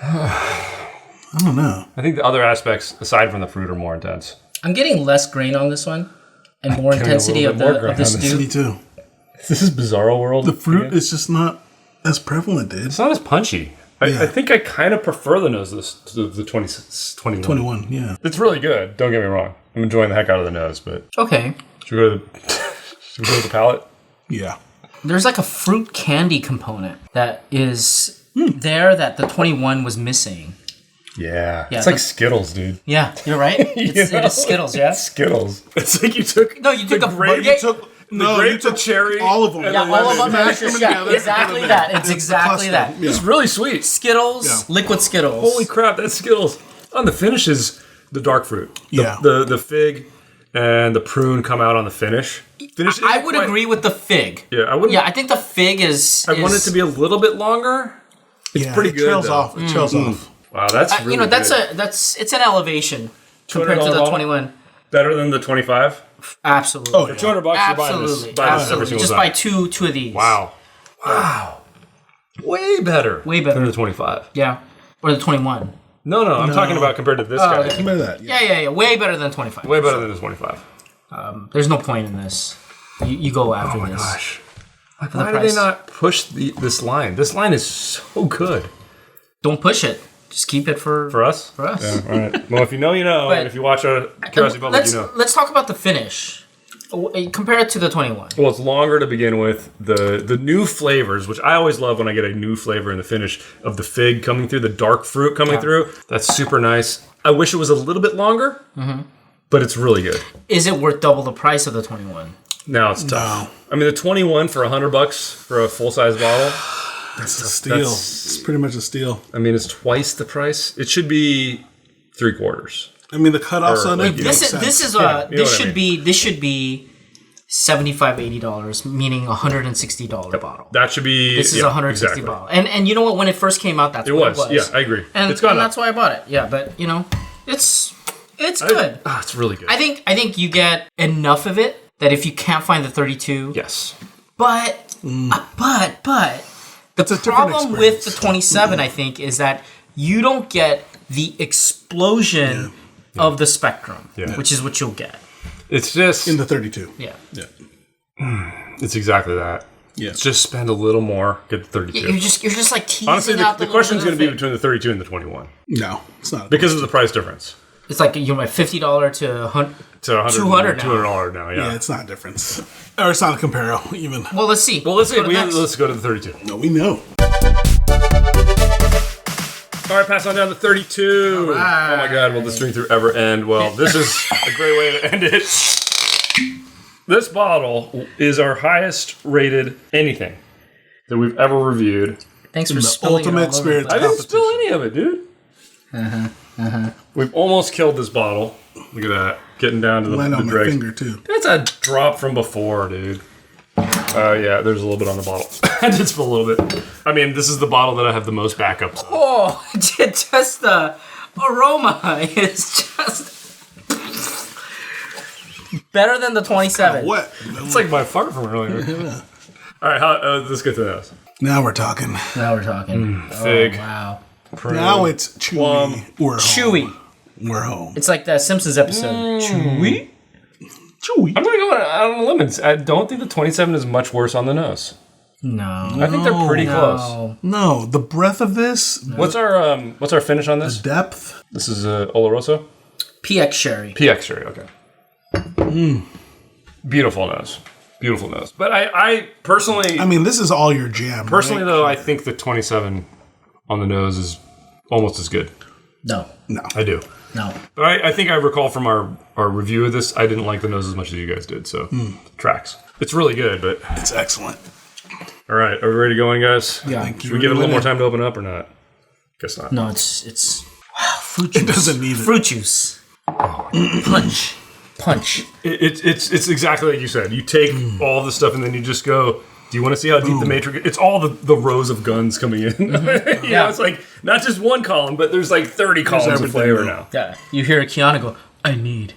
S2: I don't know.
S3: I think the other aspects, aside from the fruit, are more intense.
S1: I'm getting less grain on this one, and more
S3: getting a
S1: intensity
S3: little
S1: of
S3: bit more
S1: the
S3: grain
S1: of the
S3: on this.
S1: stew.
S2: Me too.
S3: This is Bizarro World.
S2: The fruit is just not as prevalent, dude.
S3: It's not as punchy.
S2: Yeah.
S3: I think I kind of prefer the nose to the 21.
S2: 21, yeah.
S3: It's really good. Don't get me wrong. I'm enjoying the heck out of the nose, but
S1: Okay.
S3: should we go to the palate?
S2: Yeah.
S1: There's like a fruit candy component that is there that the 21 was missing.
S3: Yeah.
S1: Yeah,
S3: It's like
S1: the-
S3: Skittles, dude.
S1: Yeah, you're right. It is Skittles, yeah?
S3: Skittles. It's like you took
S1: No, you took
S3: the
S1: a
S3: grape,
S1: yeah,
S3: grape, the cherry,
S2: all of them.
S3: and
S1: yeah,
S3: the
S1: all of
S3: lemon.
S1: them.
S2: Mashed them
S1: Yeah,
S2: together.
S1: exactly that. It's exactly that.
S2: Yeah.
S3: It's really sweet.
S1: Skittles,
S2: Yeah.
S1: liquid Skittles.
S3: Holy crap, that's Skittles. On the finish is the dark fruit.
S2: Yeah.
S3: The fig and the prune come out on the finish.
S1: I would agree with the fig.
S3: Yeah, I wouldn't.
S1: Yeah, I think the fig is.
S3: I want it to be a little bit longer. It's pretty good.
S2: Trails off. It trails off.
S3: Wow, that's really good.
S1: It's an elevation compared to the 21.
S3: Better than the 25.
S1: Absolutely.
S3: Oh, for $200, you're buying this every single
S1: Just
S3: time.
S1: buy two of these.
S3: Wow. Way better.
S1: Way better
S3: than the 25.
S1: Yeah, or the 21.
S3: No, I'm talking about compared to this guy.
S1: Okay.
S2: Remember that?
S1: Yeah. Way better than 25.
S3: Way better than the 25.
S1: There's no point in this. You go after this.
S3: Gosh. Why do they not push this line? This line is so good.
S1: Don't push it. Just keep it for
S3: us?
S1: For us.
S3: Yeah, all right. Well, if you know, you know.
S1: But
S3: and if you watch a Curiosity Public, you know.
S1: Let's talk about the finish. Compare it to the 21.
S3: Well, it's longer to begin with. The new flavors, which I always love when I get a new flavor in the finish of the fig coming through, the dark fruit coming through. That's super nice. I wish it was a little bit longer, but it's really good.
S1: Is it worth double the price of the 21?
S3: Now it's tough. I mean, the 21 for $100 for a full-size bottle.
S2: That's a steal. It's pretty much a steal.
S3: I mean, it's twice the price. It should be 3/4.
S2: I mean, the cutoffs on it.
S1: This should be $75-$80, meaning $160 bottle.
S3: That should be.
S1: This is $160 bottle. And you know what? When it first came out, that's what it was.
S3: Yeah, I agree.
S1: And,
S3: it's gone
S1: and that's why I bought it. Yeah, but it's good.
S3: It's really good.
S1: I think you get enough of it that if you can't find the 32,
S3: yes.
S1: But the problem with the 27, I think, is that you don't get the explosion of the spectrum, which is what you'll get.
S3: It's just
S2: in the 32.
S1: Yeah.
S3: It's exactly that.
S2: Yeah.
S3: Just spend a little more, get the 32.
S1: You're just like teasing.
S3: Honestly,
S1: out
S3: the question's going to be between the 32 and the 21.
S2: No, it's not.
S3: Because of the price difference.
S1: It's like $50 to $200
S3: $200 now. Yeah,
S2: it's not a difference, or it's not a comparable even.
S1: Well, let's see.
S3: Let's go to the 32.
S2: No, we know.
S3: All right, pass on down to 32. Right. Oh my God, will this drink through ever end? Well, this is a great way to end it. This bottle is our highest rated anything that we've ever reviewed.
S1: Thanks for spilling it all over the place.
S3: I didn't spill any of it, dude. We've almost killed this bottle. Look at that. Getting down to the
S2: on my
S3: dregs.
S2: finger, too.
S3: That's a drop from before, dude. Yeah, there's a little bit on the bottle. I did spill a little bit. I mean, this is the bottle that I have the most backups on.
S1: Oh, just the aroma is just better than the 27.
S2: What?
S3: It's like my fart from earlier. All right, let's get to this.
S2: Now we're talking.
S3: Fig.
S1: Oh, wow.
S2: Prune, now it's chewy.
S3: Plum.
S2: We're
S1: chewy.
S2: Home. We're home.
S1: It's like that Simpsons episode. Chewy?
S2: Chewy.
S3: I'm going to go out on the limits. I don't think the 27 is much worse on the nose.
S1: No.
S3: I think they're pretty close.
S2: No, the breadth of this.
S3: No. What's our finish on this?
S2: The depth.
S3: This is Oloroso?
S1: PX Sherry.
S3: PX Sherry, okay. Beautiful nose. Beautiful nose. But I personally...
S2: I mean, this is all your jam,
S3: personally,
S2: right?
S3: though, I think the 27 on the nose is almost as good.
S1: No.
S3: I do.
S1: No.
S3: But I think I recall from our review of this, I didn't like the nose as much as you guys did, so tracks. It's really good, but...
S2: It's excellent.
S3: All right, are we ready to go in, guys?
S1: Yeah.
S3: Should we give it a little more time to open up or not? Guess not.
S1: No, it's wow, fruit juice.
S2: It doesn't need it.
S1: Fruit juice. Punch.
S3: It's exactly like you said. You take all the stuff and then you just go, do you want to see how deep the matrix... It's all the rows of guns coming in. You know, it's like, not just one column, but there's like 30 columns of flavor now.
S1: Yeah. You hear Keanu go, I need.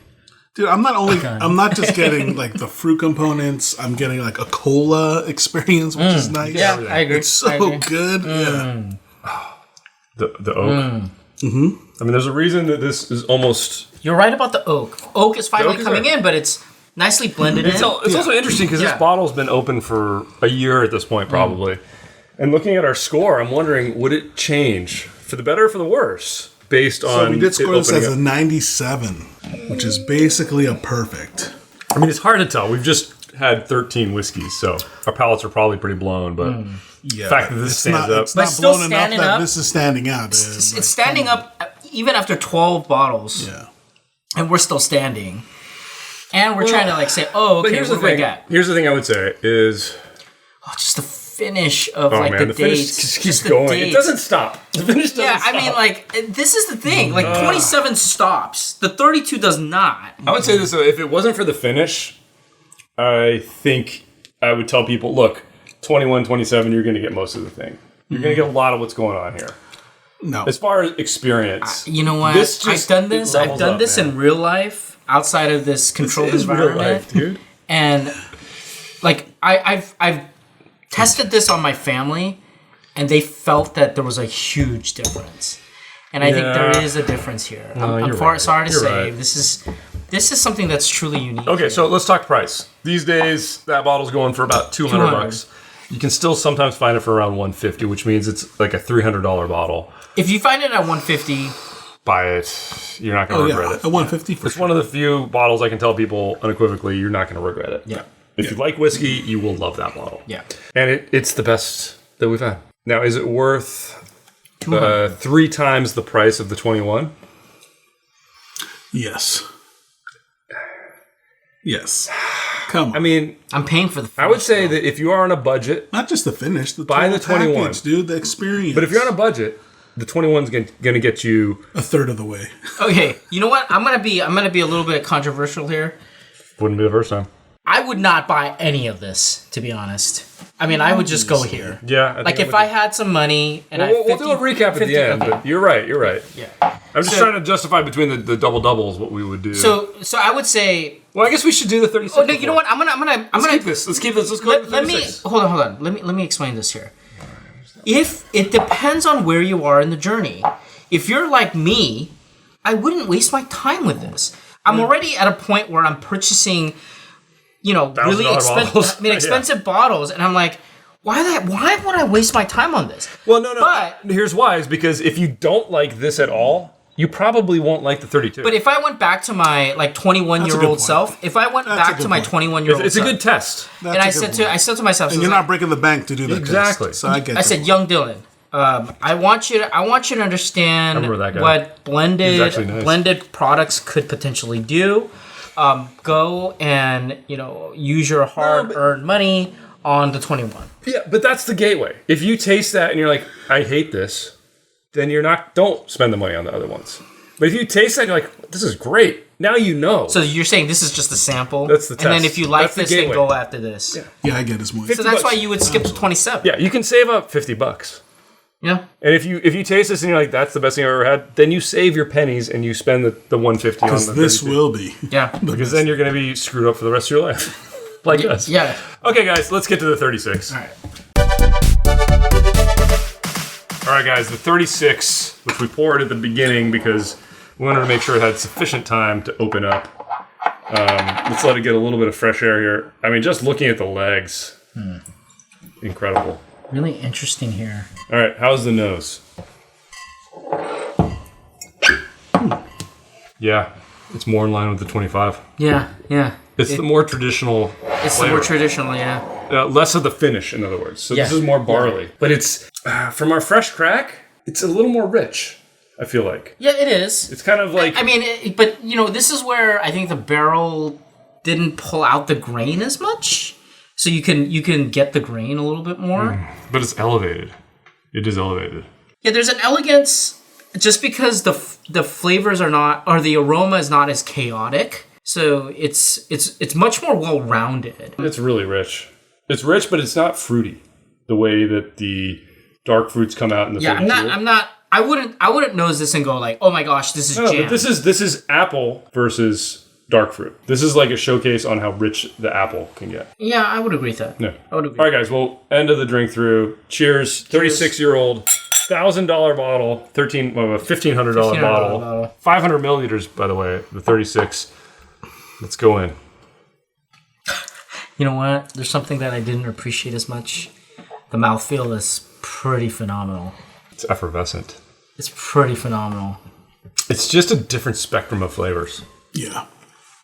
S2: Dude, I'm not just getting like the fruit components. I'm getting like a cola experience, which is nice.
S1: Yeah, I agree.
S2: It's so good. Yeah.
S3: The oak. I mean, there's a reason that this is almost...
S1: You're right about the oak. Oak is finally coming in, but it's nicely blended in.
S3: It's also interesting because this bottle's been open for a year at this point, probably. And looking at our score, I'm wondering, would it change for the better or for the worse? Based on...
S2: So we did score this as a 97, which is basically a perfect.
S3: I mean, it's hard to tell. We've just had 13 whiskeys, so our palates are probably pretty blown, but the fact that this stands up...
S2: It's not blown enough that this is standing out.
S1: It's standing up even after 12 bottles.
S2: Yeah.
S1: And we're still standing. And we're trying to like say, oh, okay,
S3: but here's
S1: what do I got?
S3: Here's the thing I would say is...
S1: Oh, just the finish of like the dates
S3: just keeps going. It doesn't stop. The finish doesn't stop.
S1: I mean, like, this is the thing. Like, 27 stops. The 32 does not.
S3: I would say this, though. If it wasn't for the finish, I think I would tell people, look, 21, 27, you're going to get most of the thing. You're going to get a lot of what's going on here.
S2: No.
S3: As far as experience.
S1: You know what? I've done this. I've done this in real life, outside of this controlled environment. Real life, dude. And, like, I've tested this on my family, and they felt that there was a huge difference. And I think there is a difference here. I'm sorry to say. This is something that's truly unique.
S3: Okay, so let's talk price. These days, that bottle's going for about $200. You can still sometimes find it for around $150, which means it's like a $300 bottle.
S1: If you find it at $150,
S3: buy it. You're not going to regret it.
S2: At $150
S3: It's one of the few bottles I can tell people unequivocally you're not going to regret it.
S1: Yeah.
S3: If you like whiskey, you will love that bottle.
S1: Yeah.
S3: And it's the best that we've had. Now, is it worth 3 times the price of the 21?
S2: Yes. Yes. Come on.
S3: I mean,
S1: I'm paying for the finish.
S3: I would say that if you are on a budget,
S2: not just the finish,
S3: buy the 21,
S2: package, dude. The experience.
S3: But if you're on a budget, the 21's going to get you
S2: a third of the way.
S1: Okay, you know what? I'm gonna be a little bit controversial here.
S3: Wouldn't be the first time.
S1: I would not buy any of this, to be honest. I mean, I would just go here.
S3: Yeah.
S1: Like if I had some money and
S3: we'll do a recap at the end. Okay. But you're right. Yeah. I'm just trying to justify between the double doubles what we would do.
S1: So I would say.
S3: Well, I guess we should do the 36.
S1: Oh no! You know what? I'm gonna.
S3: Let's keep this. Let's go.
S1: Let me hold on. Let me explain this here. If it depends on where you are in the journey. If you're like me, I wouldn't waste my time with this. I'm already at a point where I'm purchasing, really expensive bottles, and I'm like, why would I waste my time on this?
S3: Well, no. But here's why: is because if you don't like this at all, you probably won't like the 32.
S1: But if I went back to my 21-year-old self, it's
S3: a good test.
S1: I said to myself,
S2: and you're not breaking the bank to do that.
S3: Exactly.
S2: Test. So I
S1: said, young Dylan, I want you to understand what blended products could potentially do. Go and use your hard-earned money on the 21.
S3: Yeah, but that's the gateway. If you taste that and you're like, I hate this, then don't spend the money on the other ones. But if you taste that and you're like, this is great, now you know.
S1: So you're saying this is just a sample?
S3: That's the test.
S1: And then if you like this, then go after this.
S2: Yeah, I get his point.
S1: So that's why you would skip to 27.
S3: Yeah, you can save up $50.
S1: Yeah.
S3: And if you taste this and you're like, that's the best thing I've ever had, then you save your pennies and you spend the $150 on the 32.
S2: This will be.
S1: Yeah.
S3: Because then you're going to be screwed up for the rest of your life. Like us.
S1: Yeah.
S3: Okay, guys, let's get to the 36.
S1: All right.
S3: All right, guys, the 36, which we poured at the beginning because we wanted to make sure it had sufficient time to open up. Let's let it get a little bit of fresh air here. I mean, just looking at the legs, incredible.
S1: Really interesting here.
S3: All right, how's the nose? Yeah, it's more in line with the 25.
S1: Yeah.
S3: It's the more traditional.
S1: It's flavor. The more traditional, yeah.
S3: Less of the finish, in other words. So this is more barley. Yeah. But it's, from our fresh crack, it's a little more rich, I feel like.
S1: Yeah, it is.
S3: It's kind of like...
S1: I mean, but, this is where I think the barrel didn't pull out the grain as much. So you can get the grain a little bit more.
S3: But it's elevated. It is elevated.
S1: Yeah, there's an elegance just because the flavors are not, or the aroma is not as chaotic. So it's much more well-rounded.
S3: It's really rich. It's rich, but it's not fruity the way that the dark fruits come out in the 32.
S1: I wouldn't nose this and go like, oh my gosh, this is jam.
S3: But this is apple versus dark fruit. This is like a showcase on how rich the apple can get.
S1: Yeah, I would agree with that.
S3: Yeah.
S1: I would agree.
S3: All right, guys. Well, end of the drink through. Cheers. 36-year-old, $1,000 bottle, $1,500 bottle, 500 milliliters, by the way, the 36. Let's go in.
S1: You know what? There's something that I didn't appreciate as much. The mouthfeel is pretty phenomenal.
S3: It's effervescent.
S1: It's pretty phenomenal.
S3: It's just a different spectrum of flavors.
S2: Yeah.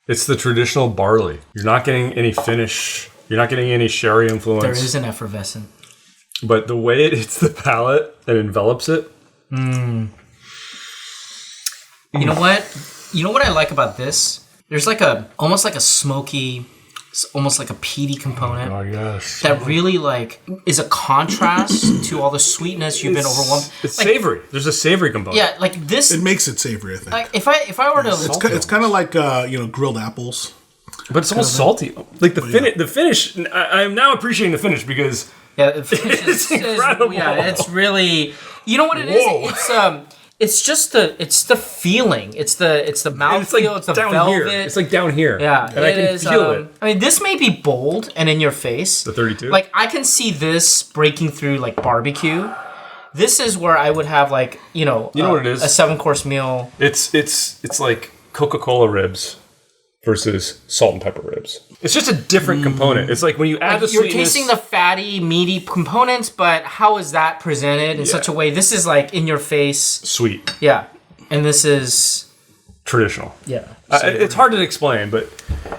S3: It's the traditional barley. You're not getting any finish. You're not getting any sherry influence.
S1: There is an effervescent.
S3: But the way it hits the palate and envelops it.
S1: You know what? You know what I like about this? There's almost like a smoky It's almost like a peaty component.
S3: Oh, yes.
S1: That really like is a contrast to all the sweetness you've been overwhelmed.
S3: It's
S1: like,
S3: savory. There's a savory component.
S1: Yeah, like this.
S2: It makes it savory, I think.
S1: Like if I were to,
S2: It's kind of like grilled apples.
S3: But it's almost salty. Like the finish. I'm now appreciating the finish because
S1: it's
S3: incredible.
S1: It's really. You know what it is? It's just the feeling. It's the mouthfeel. It's the
S3: down
S1: velvet.
S3: here. It's like down here.
S1: Yeah,
S3: and I can feel it.
S1: I mean, this may be bold and in your face.
S3: The 32.
S1: Like I can see this breaking through like barbecue. This is where I would have like you know what it is? A 7-course meal.
S3: It's like Coca-Cola ribs versus salt and pepper ribs. It's just a different component. It's like when you add the
S1: you're
S3: sweetness.
S1: tasting the fatty, meaty components, but how is that presented in such a way? This is like in your face,
S3: sweet.
S1: Yeah, and this is
S3: traditional.
S1: Yeah,
S3: it's hard to explain, but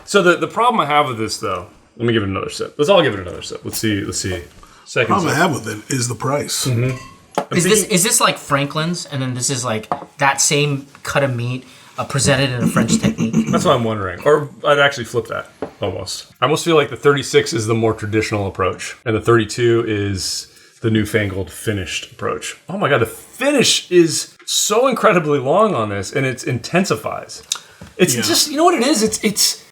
S3: so the problem I have with this though. Let me give it another sip. Let's all give it another sip. Let's see. Second.
S2: The problem I have with it is the price.
S3: Mm-hmm.
S1: Is this like Franklin's, and then this is like that same cut of meat? Presented in a French technique.
S3: That's what I'm wondering. Or I'd actually flip that, almost. I almost feel like the 36 is the more traditional approach, and the 32 is the newfangled finished approach. Oh my god, the finish is so incredibly long on this, and it intensifies. It's just, you know what it is? It's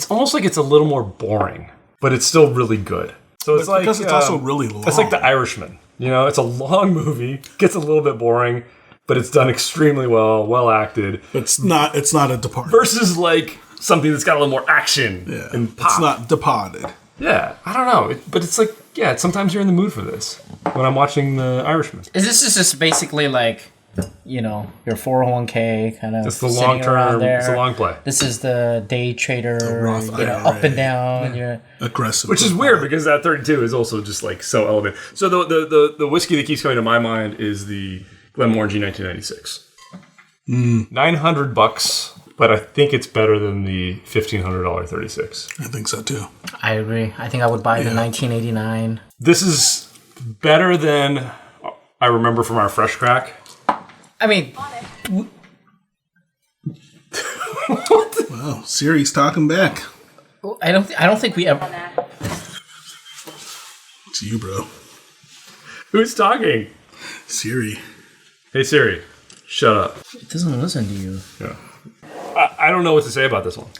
S3: almost like it's a little more boring, but it's still really good. So it's
S2: because it's also really long.
S3: It's like The Irishman. You know, it's a long movie, gets a little bit boring, but it's done extremely well acted.
S2: It's not a Departed.
S3: Versus like something that's got a little more action and pop.
S2: It's not Departed.
S3: Yeah, I don't know. But it's like, sometimes you're in the mood for this when I'm watching The Irishman.
S1: Is this just basically like, your 401k kind of?
S3: It's the long term. It's a long play.
S1: This is the day trader, up and down. Yeah.
S2: Aggressive.
S3: Which is weird because that 32 is also just like so elevated. So the whiskey that keeps coming to my mind is the Glenmorangie 1996. $900, but I think it's better than the $1,500 36.
S2: I think so too.
S1: I agree. I think I would buy the 1989.
S3: This is better than I remember from our fresh crack.
S1: I mean,
S2: wow, Siri's talking back.
S1: I don't think we ever.
S2: It's you, bro.
S3: Who's talking?
S2: Siri.
S3: Hey Siri, shut up.
S1: It doesn't listen to you.
S3: Yeah. I don't know what to say about this one.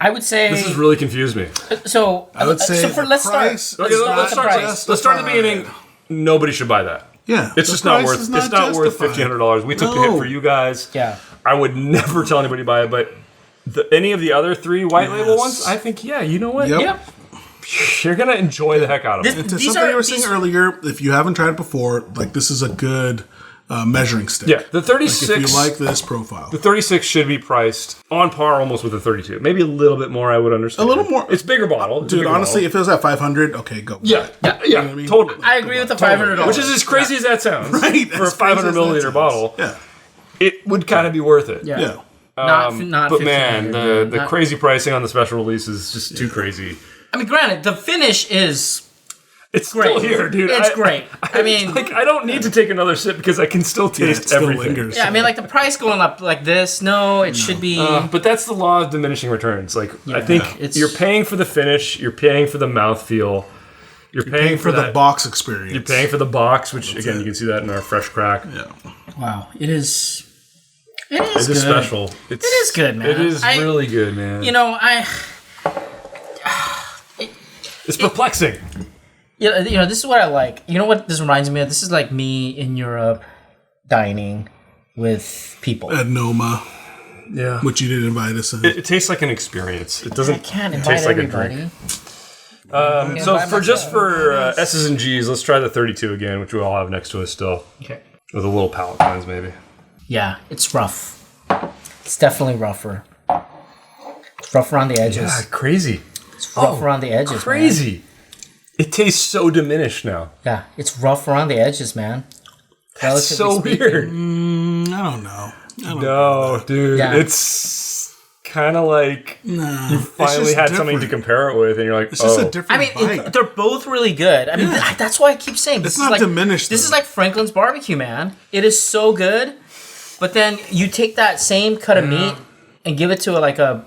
S1: I would say
S3: this has really confused me.
S2: So I would say
S1: let's start.
S3: Let's start at the beginning. Nobody should buy that.
S2: Yeah,
S3: it's just not worth. It's not worth $1,500. We took the hit for you guys.
S1: Yeah,
S3: I would never tell anybody to buy it. But any of the other 3 white label ones, I think, you know what?
S2: Yep.
S3: You're gonna enjoy the heck out of it.
S2: To something you were saying earlier, if you haven't tried it before, like this is a good measuring stick.
S3: Yeah, the 36.
S2: Like if you like this profile,
S3: the 36 should be priced on par almost with the 32. Maybe a little bit more. I would understand.
S2: A little more.
S3: It's bigger bottle,
S2: dude. Honestly, if it was at 500, okay, go.
S3: Yeah,
S2: you know what I mean?
S3: Totally.
S1: I agree with the $500,
S3: which is as crazy as that sounds.
S2: Right,
S3: for a 500 milliliter bottle.
S2: Yeah,
S3: it would kind of be worth it.
S2: Yeah.
S1: Not
S3: but man, the crazy pricing on the special release is just too crazy.
S1: I mean, granted, the finish is.
S3: It's great. Still here, dude.
S1: It's great. I mean,
S3: I don't need to take another sip because I can still taste everything.
S1: Yeah, I mean, like the price going up like this. No, it should be.
S3: But that's the law of diminishing returns. Like I think you're paying for the finish. You're paying for the mouthfeel. You're paying for
S2: the box experience.
S3: You're paying for the box, which you can see that in our fresh crack.
S2: Yeah.
S1: Wow, it is.
S3: It is good. Special.
S1: It is good, man.
S3: It is really good, man. It's perplexing.
S1: Yeah, this is what I like. You know what this reminds me of? This is like me in Europe dining with people.
S2: At Noma.
S3: Yeah.
S2: Which you didn't invite us in.
S3: It tastes like an experience. It doesn't
S1: I can't invite
S3: taste like
S1: everybody.
S3: a drink. So for S's and G's, let's try the 32 again, which we all have next to us still.
S1: Okay.
S3: With a little palate cleanse, maybe.
S1: Yeah, it's rough. It's definitely rougher. It's rough around the edges.
S3: Yeah, crazy.
S1: It's rough around the edges,
S3: crazy.
S1: Man.
S3: It tastes so diminished now.
S1: Yeah, it's rough around the edges, man.
S3: That's so weird.
S2: I don't know.
S3: No, dude. Yeah. It's kind of like you finally had something to compare it with, and you're like,
S2: it's just a different bite.
S1: They're both really good. I mean, that's why I keep saying
S2: this. It's not diminished.
S1: This is like Franklin's barbecue, man. It is so good, but then you take that same cut of meat and give it to a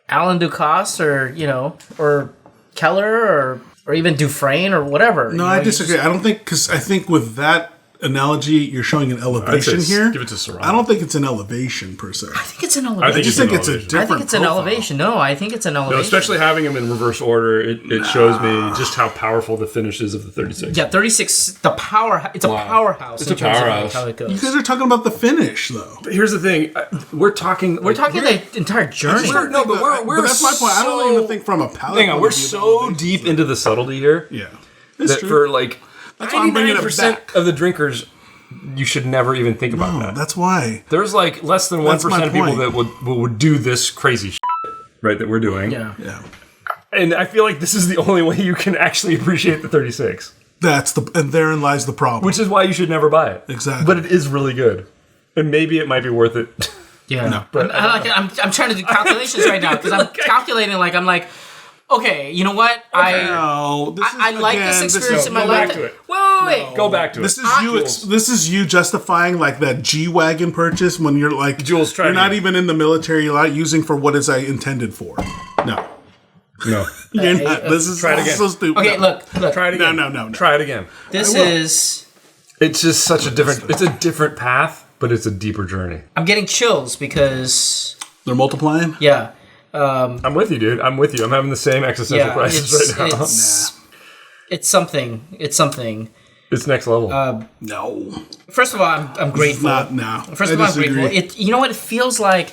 S1: Alan Ducasse or Keller or even Dufresne or whatever.
S2: No, I disagree. I don't think, because I think with that analogy, you're showing an elevation here.
S3: Give it to Syrah.
S2: I don't think it's an elevation per se.
S1: I think it's an elevation.
S2: I just think it's a different
S1: I think it's an elevation. No, I think it's an elevation.
S3: No, especially having them in reverse order, it shows me just how powerful the finish is of the 36.
S1: Yeah, 36. It's a powerhouse.
S3: It's a powerhouse.
S1: How it goes.
S2: You guys are talking about the finish, though.
S3: But here's the thing: we're talking
S1: the entire journey.
S3: But
S2: that's my point. I don't even think from a palate.
S3: Hang on, we're so deep into the subtlety here.
S2: Yeah,
S3: that for like
S2: that's why I'm bringing it
S3: 99%
S2: back.
S3: of the drinkers, you should never even think about that.
S2: That's why.
S3: There's like less than 1% of people that would do this crazy shit, right, that we're doing.
S1: Yeah.
S3: And I feel like this is the only way you can actually appreciate the 36.
S2: And therein lies the problem.
S3: Which is why you should never buy it.
S2: Exactly.
S3: But it is really good. And maybe it might be worth it.
S1: Yeah. No. But I'm trying to do calculations right now because I'm calculating I'm like, okay, you know what? I like this experience in my life. Wait.
S3: Go back to it.
S2: This is you justifying like that G-Wagon purchase when you're like,
S3: Jules,
S2: you're not even in the military. You're not using for what is I intended for. No. You're not. This is
S3: try it again.
S2: So stupid.
S1: Okay, look.
S3: Try it again.
S2: No.
S3: Try it again. It's just such a different. It's a different path, but it's a deeper journey.
S1: I'm getting chills because
S2: they're multiplying.
S1: Yeah.
S3: I'm with you, dude. I'm with you. I'm having the same existential crisis right now.
S1: It's something.
S3: It's next level.
S2: No.
S1: First of all, I'm grateful. First of all, I'm grateful. You know what it feels like?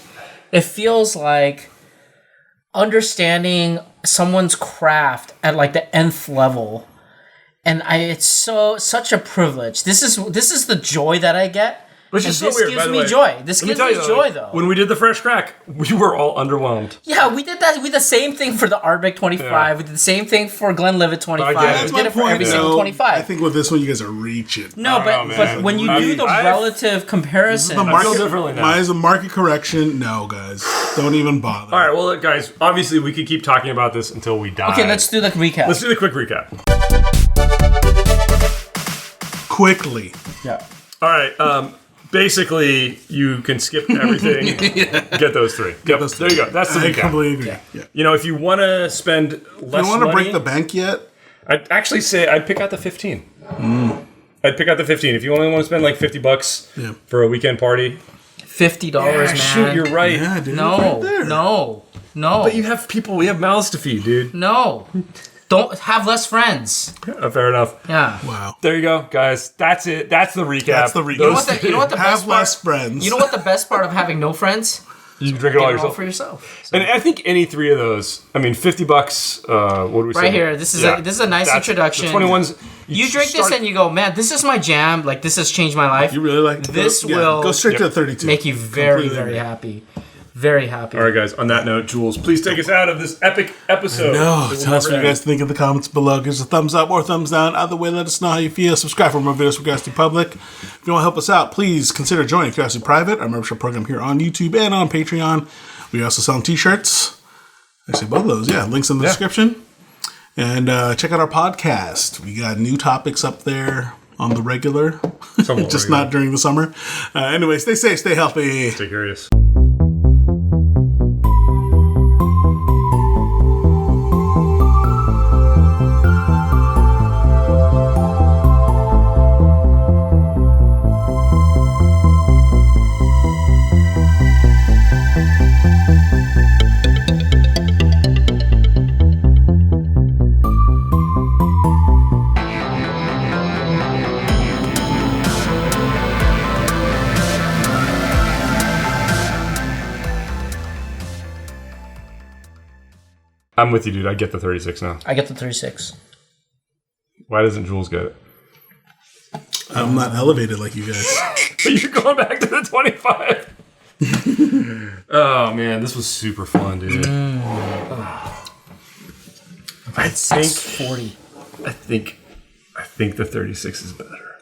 S1: It feels like understanding someone's craft at like the nth level, and it's such a privilege. This is the joy that I get.
S3: Which is so weird,
S1: gives me joy. This gives me joy, though.
S3: When we did the fresh crack, we were all underwhelmed.
S1: Yeah, we did that. We did the same thing for the Ardbeg 25. Yeah. We did the same thing for Glenlivet 25. We did it for every single 25.
S2: I think with this one, you guys are reaching.
S1: No, but when you do the relative comparison,
S3: I feel differently now.
S2: Mine is a market correction. No, guys, don't even bother.
S3: All right, well, look, guys. Obviously, we could keep talking about this until we die.
S1: Okay, let's do the recap.
S3: Let's do the quick recap.
S2: Quickly.
S1: Yeah.
S3: All right. Basically, you can skip everything. Get those three. There you go. That's the recap.
S2: I completely agree. Yeah.
S3: You know, if you want to spend less
S2: you want to break the bank yet?
S3: I'd actually say I'd pick out the 15. I'd pick out the 15. If you only want to spend like $50 for a weekend party.
S1: $50, man.
S3: Shoot, you're right.
S2: Yeah, dude.
S1: No.
S3: But you have people. We have mouths to feed, dude.
S1: No. Don't have less friends.
S3: Fair enough.
S1: Yeah.
S2: Wow.
S3: There you go, guys. That's it. That's the recap.
S1: You know what the
S2: have less friends.
S1: You know what the best part of having no friends?
S3: You can drink it all yourself.
S1: For yourself.
S3: So. And I think any three of those. I mean, $50. What do we say?
S1: Right here. This is a nice introduction.
S3: The 21s.
S1: You drink this and you go, man, this is my jam. Like, this has changed my life.
S2: You really like
S1: this? Will
S2: go straight to the 32.
S1: Make you very, very happy. Very happy.
S3: All right, guys. On that note, Jules, please take us out of this epic episode.
S2: No, tell us what you guys think in the comments below. Give us a thumbs up or thumbs down. Either way, let us know how you feel. Subscribe for more videos for Curiosity Public. If you want to help us out, please consider joining Curiosity Private, our membership program here on YouTube and on Patreon. We also sell t-shirts. Actually, both of those. Yeah, links in the description. And check out our podcast. We got new topics up there on the regular. Just not during the summer. Anyway, stay safe, stay healthy.
S3: Stay curious. I'm with you, dude. I get the 36 now.
S1: I get the 36.
S3: Why doesn't Jules get it?
S2: I'm not elevated like you guys.
S3: But you're going back to the 25. Oh, man. This was super fun, dude.
S1: I think 40.
S3: I think the 36 is better.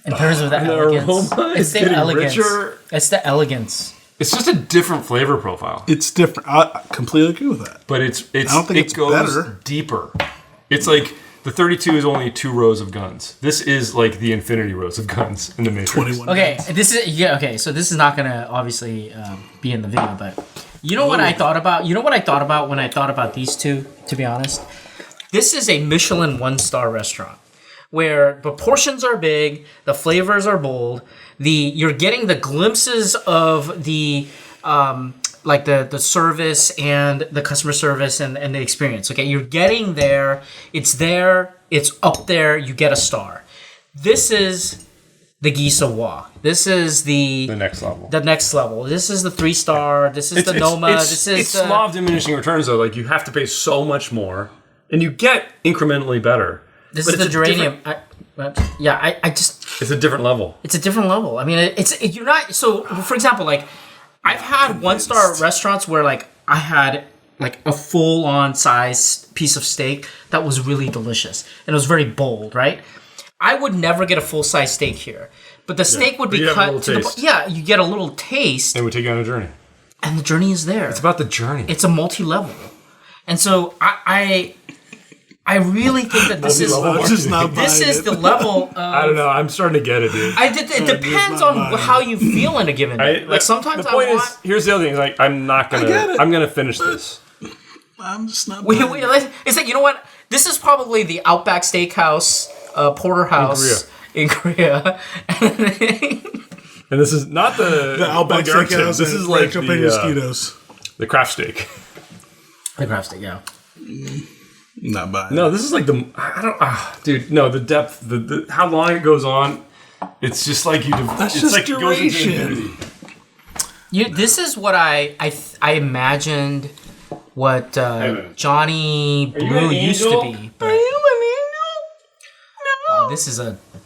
S1: In terms of the elegance.
S3: It's the elegance. Richer.
S1: It's the elegance.
S3: It's just a different flavor profile.
S2: It's different. I completely agree with that.
S3: But I don't think it goes better. Deeper. It's like the 32 is only 2 rows of guns. This is like the infinity rows of guns in the Matrix.
S2: 21
S1: okay,
S2: guns.
S1: this is okay. So this is not gonna obviously be in the video, but You know what I thought about? You know what I thought about when I thought about these two, to be honest? This is a Michelin 1-star restaurant where the portions are big, the flavors are bold, you're getting the glimpses of the like the service and the customer service and the experience. Okay, you're getting there, it's up there, you get a star. This is the Gisawa. This is the
S3: next level.
S1: The next level. This is the 3-star. This is the Noma.
S3: It's law of diminishing returns though. Like you have to pay so much more, and you get incrementally better.
S1: This is the geranium. I just.
S3: It's a different level.
S1: It's a different level. I mean, you're not. So, for example, like I've had 1-star restaurants where like I had like a full-on size piece of steak that was really delicious and it was very bold, right? I would never get a full-size steak here, but the steak would be cut to the. Yeah, you get a little taste.
S3: And we take you on a journey.
S1: And the journey is there.
S3: It's about the journey.
S1: It's a multi-level, and so I really think that this is the level.
S3: I don't know. I'm starting to get it, dude.
S1: It depends on how you feel in a given day. Like sometimes
S3: the point is, here's the other thing. Like I'm not gonna. I'm gonna finish this.
S2: I'm just not.
S1: It's like, you know what? This is probably the Outback Steakhouse, porterhouse in Korea.
S3: And this is not the
S2: Outback Steakhouse.
S3: This is like
S2: the
S3: craft steak.
S1: The craft steak, yeah.
S2: Not bad.
S3: No, this is like dude. No, the depth, the how long it goes on. It's just like
S2: That's
S3: it's
S2: just
S3: like
S2: duration.
S3: It goes into infinity.
S1: This is what I imagined what Johnny Blue used to be. But,
S2: Are you an angel? No.
S1: this is a